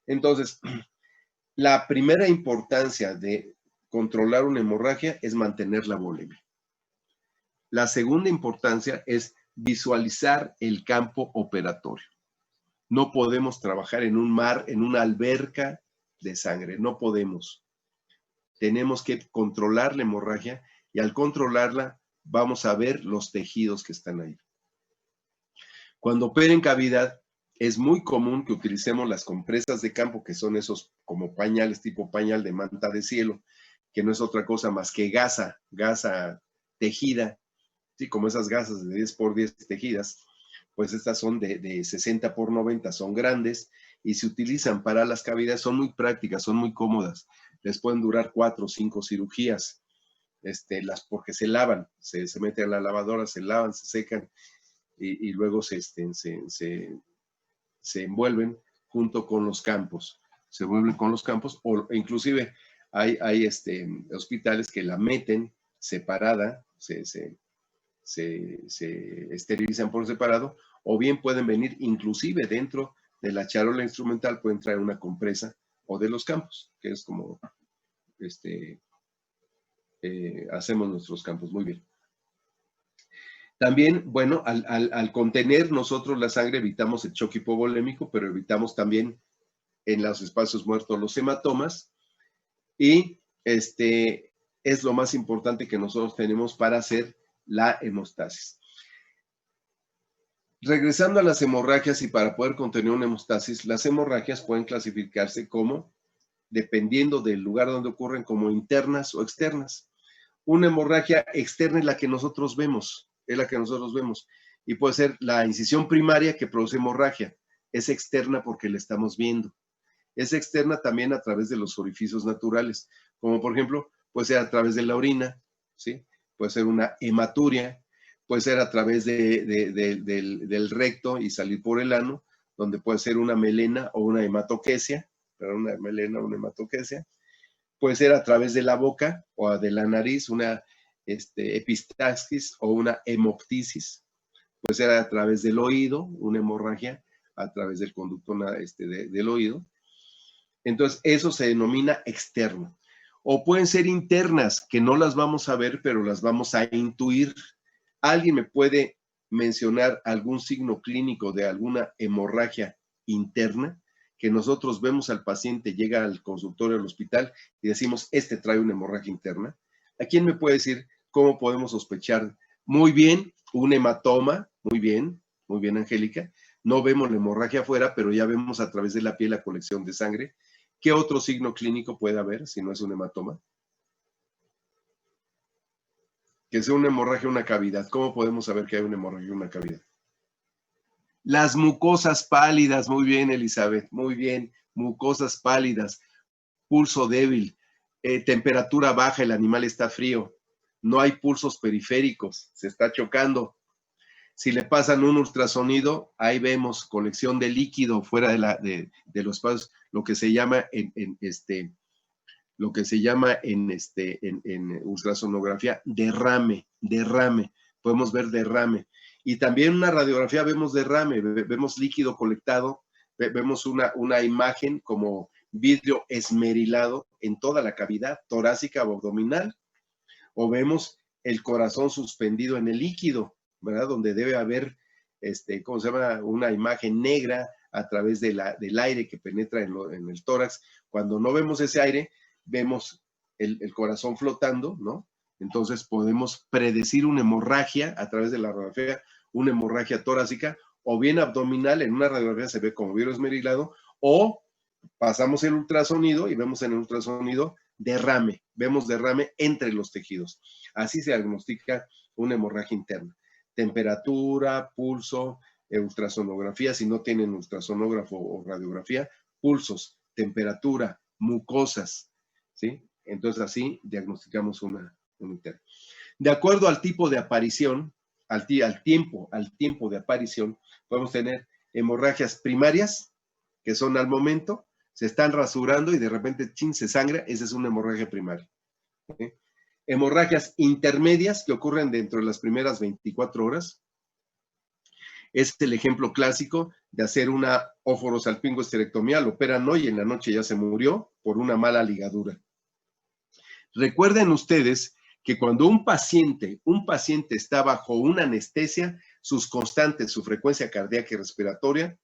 Entonces, la primera importancia de controlar una hemorragia es mantener la volemia. La segunda importancia es visualizar el campo operatorio. No podemos trabajar en un mar, en una alberca de sangre, no podemos. Tenemos que controlar la hemorragia y al controlarla vamos a ver los tejidos que están ahí. Cuando opera en cavidad, es muy común que utilicemos las compresas de campo, que son esos como pañales, tipo pañal de manta de cielo, que no es otra cosa más que gasa tejida, ¿sí? Como esas gasas de 10x10 tejidas, pues estas son de 60x90, son grandes y se utilizan para las cavidades, son muy prácticas, son muy cómodas, les pueden durar 4 o 5 cirugías, porque se lavan, se meten a la lavadora, se lavan, se secan y luego se envuelven junto con los campos, se envuelven con los campos, o inclusive hay hospitales que la meten separada, se esterilizan por separado, o bien pueden venir inclusive dentro de la charola instrumental, pueden traer una compresa o de los campos, que es como hacemos nuestros campos. Muy bien. También, bueno, al contener nosotros la sangre evitamos el choque hipovolémico, pero evitamos también en los espacios muertos los hematomas, y es lo más importante que nosotros tenemos para hacer la hemostasis. Regresando a las hemorragias y para poder contener una hemostasis, las hemorragias pueden clasificarse como, dependiendo del lugar donde ocurren, como internas o externas. Una hemorragia externa es la que nosotros vemos, y puede ser la incisión primaria que produce hemorragia, es externa porque la estamos viendo. Es externa también a través de los orificios naturales, como por ejemplo, puede ser a través de la orina, ¿sí? Puede ser una hematuria, puede ser a través del recto y salir por el ano, donde puede ser una melena o una hematoquesia, puede ser a través de la boca o de la nariz, una epistaxis o una hemoptisis, puede ser a través del oído, una hemorragia a través del conducto del oído. Entonces, eso se denomina externo. O pueden ser internas, que no las vamos a ver, pero las vamos a intuir. ¿Alguien me puede mencionar algún signo clínico de alguna hemorragia interna? Que nosotros vemos al paciente, llega al consultorio del hospital y decimos, este trae una hemorragia interna. ¿A quién me puede decir cómo podemos sospechar? Muy bien, un hematoma, muy bien, Angélica. No vemos la hemorragia afuera, pero ya vemos a través de la piel la colección de sangre. ¿Qué otro signo clínico puede haber si no es un hematoma? Que sea una hemorragia, una cavidad. ¿Cómo podemos saber que hay una hemorragia, una cavidad? Las mucosas pálidas, muy bien, Elizabeth, muy bien, mucosas pálidas, pulso débil, temperatura baja, el animal está frío, no hay pulsos periféricos, se está chocando. Si le pasan un ultrasonido, ahí vemos colección de líquido fuera de los espacios, lo que se llama en ultrasonografía derrame, podemos ver derrame. Y también en una radiografía vemos derrame, vemos líquido colectado, vemos una imagen como vidrio esmerilado en toda la cavidad torácica o abdominal, o vemos el corazón suspendido en el líquido, ¿verdad? Donde debe haber, ¿cómo se llama? Una imagen negra a través del aire que penetra en el tórax. Cuando no vemos ese aire, vemos el corazón flotando, ¿no? Entonces podemos predecir una hemorragia a través de la radiografía, una hemorragia torácica, o bien abdominal, en una radiografía se ve como vidrio esmerilado, o pasamos el ultrasonido y vemos en el ultrasonido derrame, vemos derrame entre los tejidos. Así se diagnostica una hemorragia interna. Temperatura, pulso, ultrasonografía, si no tienen ultrasonógrafo o radiografía, pulsos, temperatura, mucosas, ¿sí? Entonces así diagnosticamos una interna. De acuerdo al tipo de aparición, al tiempo de aparición, podemos tener hemorragias primarias, que son al momento, se están rasurando y de repente, chin, se sangra, esa es una hemorragia primaria. ¿Sí? Hemorragias intermedias que ocurren dentro de las primeras 24 horas. Es el ejemplo clásico de hacer una óforosalpingoesterectomía, lo operan hoy y en la noche ya se murió por una mala ligadura. Recuerden ustedes que cuando un paciente está bajo una anestesia, sus constantes, su frecuencia cardíaca y respiratoria,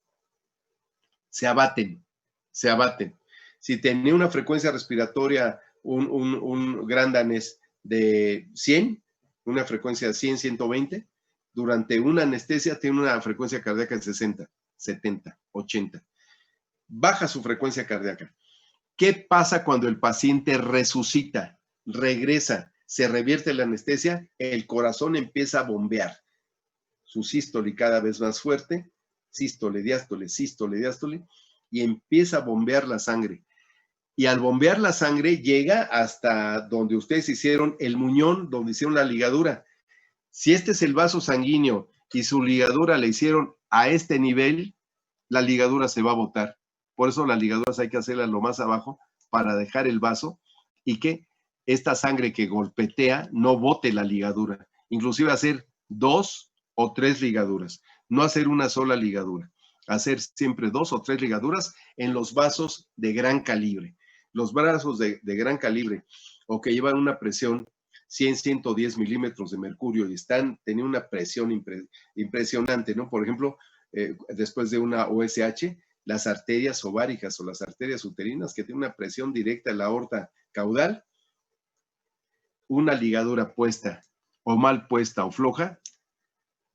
se abaten. Si tenía una frecuencia respiratoria, un gran danés de 100, una frecuencia de 100, 120, durante una anestesia tiene una frecuencia cardíaca de 60, 70, 80. Baja su frecuencia cardíaca. ¿Qué pasa cuando el paciente resucita, regresa, se revierte la anestesia? El corazón empieza a bombear. Su sístole cada vez más fuerte, sístole, diástole, y empieza a bombear la sangre. Y al bombear la sangre llega hasta donde ustedes hicieron el muñón, donde hicieron la ligadura. Si este es el vaso sanguíneo y su ligadura le hicieron a este nivel, la ligadura se va a botar. Por eso las ligaduras hay que hacerlas lo más abajo para dejar el vaso y que esta sangre que golpetea no bote la ligadura. Inclusive hacer 2 o 3 ligaduras, no hacer una sola ligadura. Hacer siempre 2 o 3 ligaduras en los vasos de gran calibre. Los vasos de gran calibre o que llevan una presión 100, 110 milímetros de mercurio y teniendo una presión impresionante, ¿no? Por ejemplo, después de una OSH, las arterias ováricas o las arterias uterinas que tienen una presión directa en la aorta caudal, una ligadura puesta o mal puesta o floja,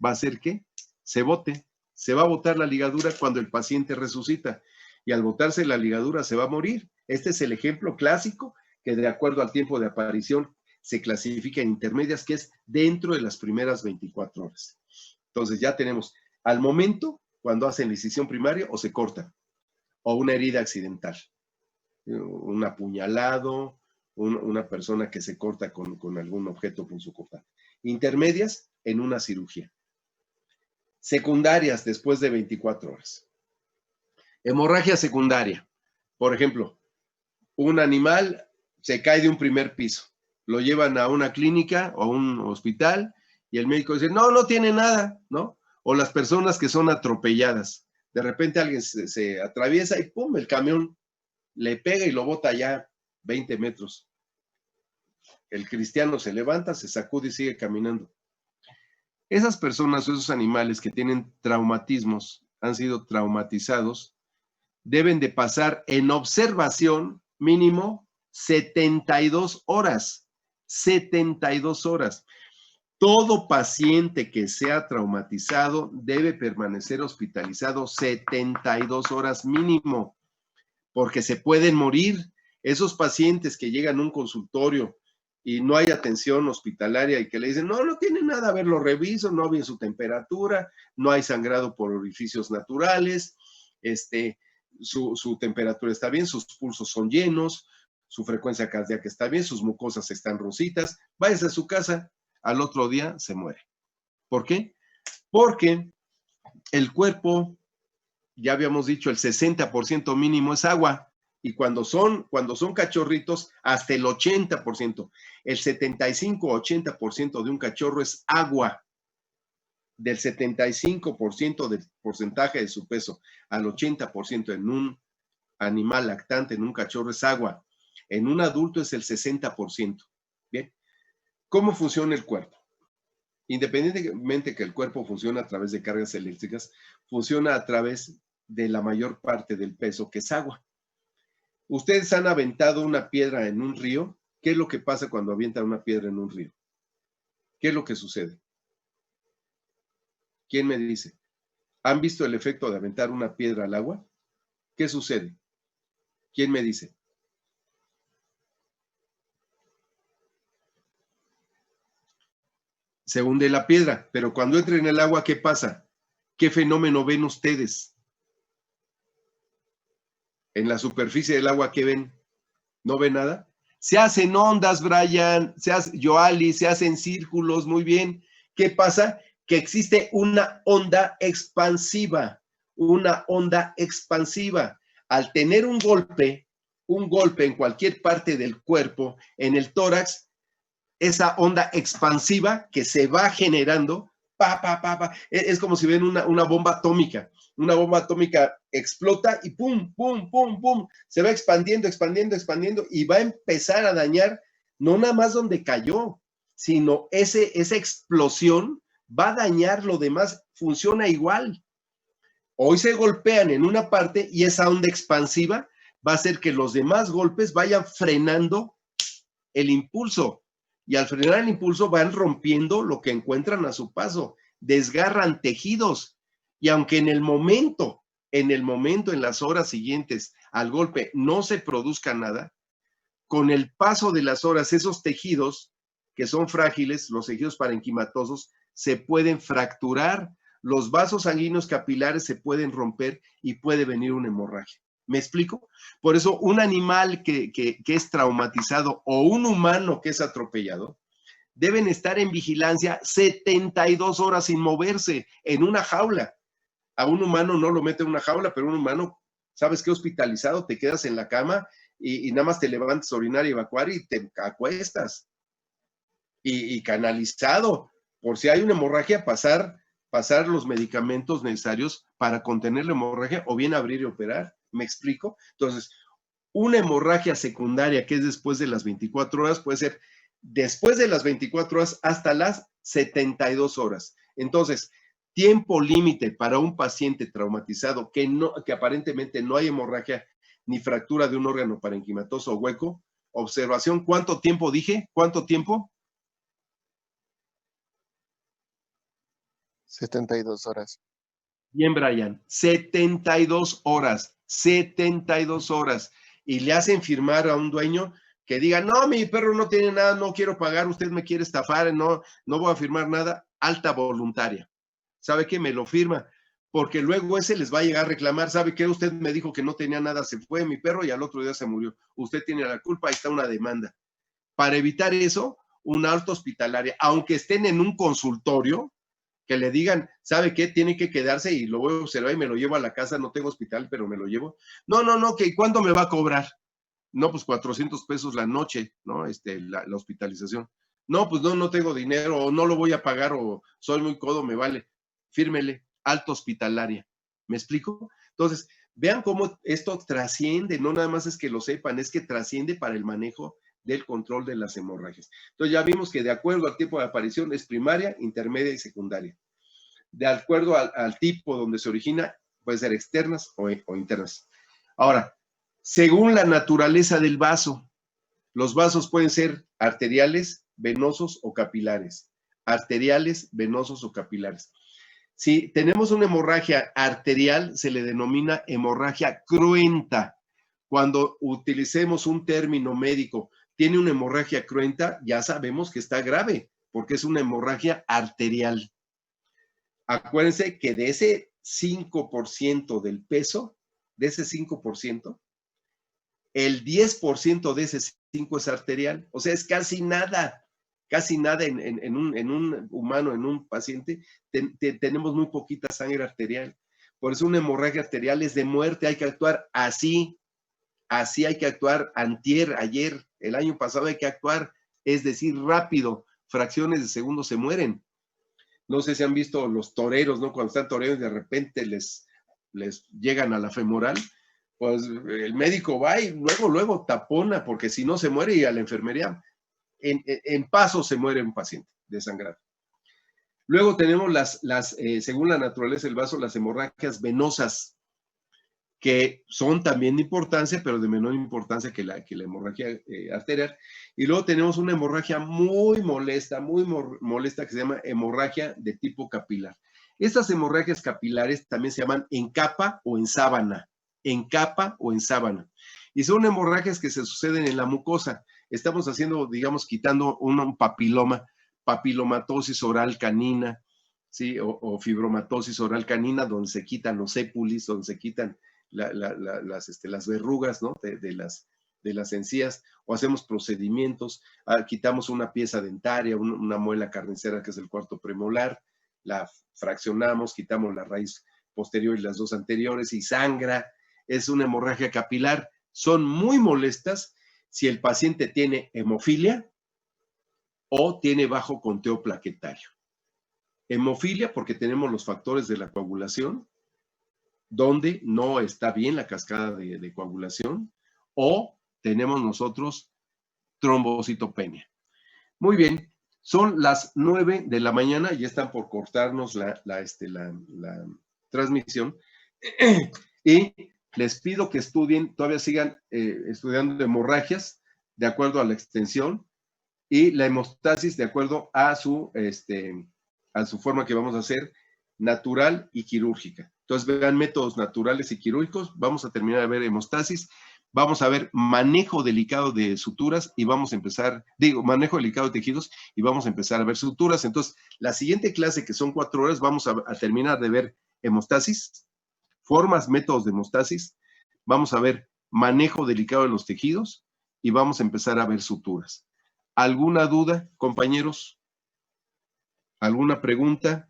va a hacer que se bote. Se va a botar la ligadura cuando el paciente resucita y al botarse la ligadura se va a morir. Este es el ejemplo clásico que de acuerdo al tiempo de aparición se clasifica en intermedias, que es dentro de las primeras 24 horas. Entonces ya tenemos al momento cuando hacen la incisión primaria o se corta, o una herida accidental, un apuñalado, una persona que se corta con algún objeto punzocortante. Intermedias en una cirugía. Secundarias después de 24 horas. Hemorragia secundaria. Por ejemplo, un animal se cae de un primer piso, lo llevan a una clínica o a un hospital y el médico dice, no, no tiene nada, ¿no? O las personas que son atropelladas. De repente alguien se atraviesa y ¡pum! El camión le pega y lo bota ya 20 metros. El cristiano se levanta, se sacude y sigue caminando. Esas personas o esos animales que tienen traumatismos, han sido traumatizados, deben de pasar en observación mínimo 72 horas. 72 horas. Todo paciente que sea traumatizado debe permanecer hospitalizado 72 horas mínimo, porque se pueden morir. Esos pacientes que llegan a un consultorio y no hay atención hospitalaria y que le dicen, no, no tiene nada, a ver, lo reviso, no hay su temperatura, no hay sangrado por orificios naturales, su temperatura está bien, sus pulsos son llenos, su frecuencia cardíaca está bien, sus mucosas están rositas, váyase a su casa, al otro día se muere. ¿Por qué? Porque el cuerpo, ya habíamos dicho, el 60% mínimo es agua, y cuando son cachorritos, hasta el 80%, el 75-80% de un cachorro es agua. Del 75% del porcentaje de su peso al 80% en un animal lactante, en un cachorro, es agua. En un adulto es el 60%. Bien. ¿Cómo funciona el cuerpo? Independientemente que el cuerpo funcione a través de cargas eléctricas, funciona a través de la mayor parte del peso, que es agua. Ustedes han aventado una piedra en un río. ¿Qué es lo que pasa cuando avientan una piedra en un río? ¿Qué es lo que sucede? ¿Quién me dice? ¿Han visto el efecto de aventar una piedra al agua? ¿Qué sucede? ¿Quién me dice? Se hunde la piedra, pero cuando entra en el agua, ¿qué pasa? ¿Qué fenómeno ven ustedes? En la superficie del agua, ¿qué ven? ¿No ven nada? Se hacen ondas, Brian, Yoali, se hacen círculos, muy bien. ¿Qué pasa? Que existe una onda expansiva, una onda expansiva. Al tener un golpe en cualquier parte del cuerpo, en el tórax, esa onda expansiva que se va generando, es como si ven una bomba atómica. Una bomba atómica explota y pum, pum, pum, pum, se va expandiendo, expandiendo, expandiendo y va a empezar a dañar no nada más donde cayó, sino esa explosión va a dañar lo demás, funciona igual. Hoy se golpean en una parte y esa onda expansiva va a hacer que los demás golpes vayan frenando el impulso. Y al frenar el impulso van rompiendo lo que encuentran a su paso, desgarran tejidos. Y aunque en el momento, en las horas siguientes al golpe no se produzca nada, con el paso de las horas esos tejidos que son frágiles, los tejidos parenquimatosos, se pueden fracturar, los vasos sanguíneos capilares se pueden romper y puede venir una hemorragia. ¿Me explico? Por eso un animal que es traumatizado o un humano que es atropellado deben estar en vigilancia 72 horas sin moverse en una jaula. A un humano no lo mete en una jaula, pero un humano, ¿sabes qué? Hospitalizado, te quedas en la cama y nada más te levantas a orinar y evacuar y te acuestas. Y canalizado, por si hay una hemorragia, pasar los medicamentos necesarios para contener la hemorragia o bien abrir y operar. ¿Me explico? Entonces, una hemorragia secundaria que es después de las 24 horas puede ser después de las 24 horas hasta las 72 horas. Entonces, tiempo límite para un paciente traumatizado que aparentemente no hay hemorragia ni fractura de un órgano parenquimatoso o hueco. Observación, ¿cuánto tiempo dije? ¿Cuánto tiempo? 72 horas. Bien, Brian, 72 horas, 72 horas. Y le hacen firmar a un dueño que diga, no, mi perro no tiene nada, no quiero pagar, usted me quiere estafar, no voy a firmar nada, alta voluntaria. ¿Sabe qué? Me lo firma, porque luego ese les va a llegar a reclamar, ¿sabe qué? Usted me dijo que no tenía nada, se fue mi perro y al otro día se murió. Usted tiene la culpa, ahí está una demanda. Para evitar eso, una alta hospitalaria, aunque estén en un consultorio, que le digan, ¿sabe qué? Tiene que quedarse y lo voy a observar y me lo llevo a la casa, no tengo hospital, pero me lo llevo. No, que ¿cuánto me va a cobrar? No, pues 400 pesos la noche, ¿no? La hospitalización. No, pues no tengo dinero, o no lo voy a pagar, o soy muy codo, me vale. Fírmele, alta hospitalaria. ¿Me explico? Entonces, vean cómo esto trasciende, no nada más es que lo sepan, es que trasciende para el manejo del control de las hemorragias. Entonces ya vimos que de acuerdo al tipo de aparición es primaria, intermedia y secundaria. De acuerdo al tipo donde se origina, puede ser externas o internas. Ahora, según la naturaleza del vaso, los vasos pueden ser arteriales, venosos o capilares. Arteriales, venosos o capilares. Si tenemos una hemorragia arterial, se le denomina hemorragia cruenta. Cuando utilicemos un término médico, tiene una hemorragia cruenta, ya sabemos que está grave, porque es una hemorragia arterial. Acuérdense que de ese 5% del peso, de ese 5%, el 10% de ese 5 es arterial. O sea, es casi nada en un humano, en un paciente, tenemos muy poquita sangre arterial. Por eso una hemorragia arterial es de muerte, hay que actuar así hay que actuar antier, ayer, el año pasado hay que actuar, es decir, rápido, fracciones de segundos se mueren. No sé si han visto los toreros, ¿no? Cuando están toreros y de repente les llegan a la femoral, pues el médico va y luego tapona, porque si no se muere y a la enfermería, en paso se muere un paciente desangrado. Luego tenemos según la naturaleza del vaso, las hemorragias venosas, que son también de importancia, pero de menor importancia que la hemorragia arterial. Y luego tenemos una hemorragia muy molesta que se llama hemorragia de tipo capilar. Estas hemorragias capilares también se llaman en capa o en sábana. En capa o en sábana. Y son hemorragias que se suceden en la mucosa. Estamos haciendo, digamos, quitando un papiloma, papilomatosis oral canina, ¿sí? O fibromatosis oral canina, donde se quitan los sépulis, donde se quitan las verrugas, ¿no? de las encías, o hacemos procedimientos, quitamos una pieza dentaria, una muela carnicera que es el cuarto premolar, la fraccionamos, quitamos la raíz posterior y las dos anteriores y sangra, es una hemorragia capilar, son muy molestas si el paciente tiene hemofilia o tiene bajo conteo plaquetario. Hemofilia porque tenemos los factores de la coagulación, donde no está bien la cascada de coagulación, o tenemos nosotros trombocitopenia. Muy bien, son las 9 de la mañana, ya están por cortarnos la transmisión, y les pido que estudien, todavía sigan estudiando hemorragias de acuerdo a la extensión y la hemostasis de acuerdo a su forma que vamos a hacer, natural y quirúrgica. Entonces vean métodos naturales y quirúrgicos, vamos a terminar de ver hemostasis, vamos a ver manejo delicado de suturas y vamos a empezar, manejo delicado de tejidos y vamos a empezar a ver suturas. Entonces, la siguiente clase, que son 4 horas, vamos a terminar de ver hemostasis, formas, métodos de hemostasis, vamos a ver manejo delicado de los tejidos y vamos a empezar a ver suturas. ¿Alguna duda, compañeros? ¿Alguna pregunta?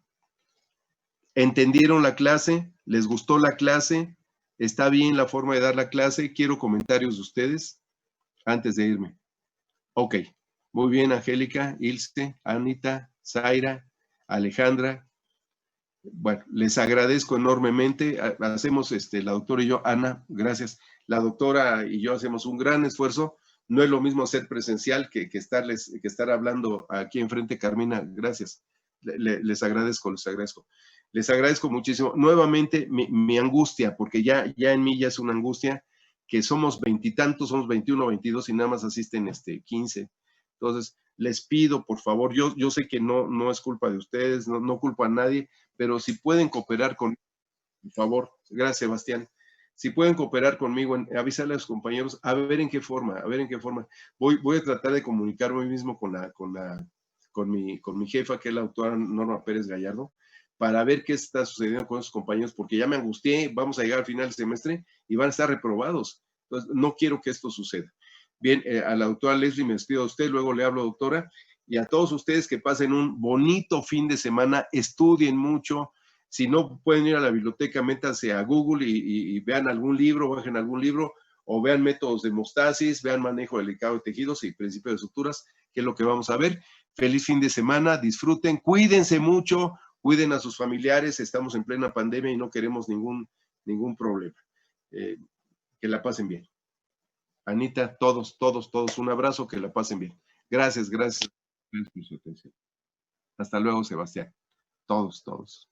¿Entendieron la clase? ¿Les gustó la clase? ¿Está bien la forma de dar la clase? Quiero comentarios de ustedes antes de irme. Ok, muy bien, Angélica, Ilse, Anita, Zaira, Alejandra. Bueno, les agradezco enormemente. Hacemos, la doctora y yo, Ana, gracias. La doctora y yo hacemos un gran esfuerzo. No es lo mismo hacer presencial que estar hablando aquí enfrente, Carmina. Gracias. Les agradezco, les agradezco. Les agradezco muchísimo. Nuevamente, mi angustia, porque ya en mí ya es una angustia, que somos veintitantos, somos 21, 22 y nada más asisten 15. Entonces, les pido, por favor, yo sé que no es culpa de ustedes, no culpo a nadie, pero si pueden cooperar con, por favor, gracias, Sebastián. Si pueden cooperar conmigo, avisarle a los compañeros, a ver en qué forma, Voy a tratar de comunicarme hoy mismo con mi jefa, que es la doctora Norma Pérez Gallardo, para ver qué está sucediendo con esos compañeros, porque ya me angustié, vamos a llegar al final del semestre y van a estar reprobados. Entonces, no quiero que esto suceda. Bien, a la doctora Leslie me despido de usted, luego le hablo, doctora, y a todos ustedes que pasen un bonito fin de semana, estudien mucho. Si no pueden ir a la biblioteca, métanse a Google y vean algún libro, bajen algún libro, o vean métodos de hemostasis, vean manejo delicado de tejidos y principios de suturas, que es lo que vamos a ver. Feliz fin de semana, disfruten, cuídense mucho, cuiden a sus familiares, estamos en plena pandemia y no queremos ningún problema. Que la pasen bien. Anita, todos, un abrazo, que la pasen bien. Gracias por su atención. Hasta luego, Sebastián. Todos.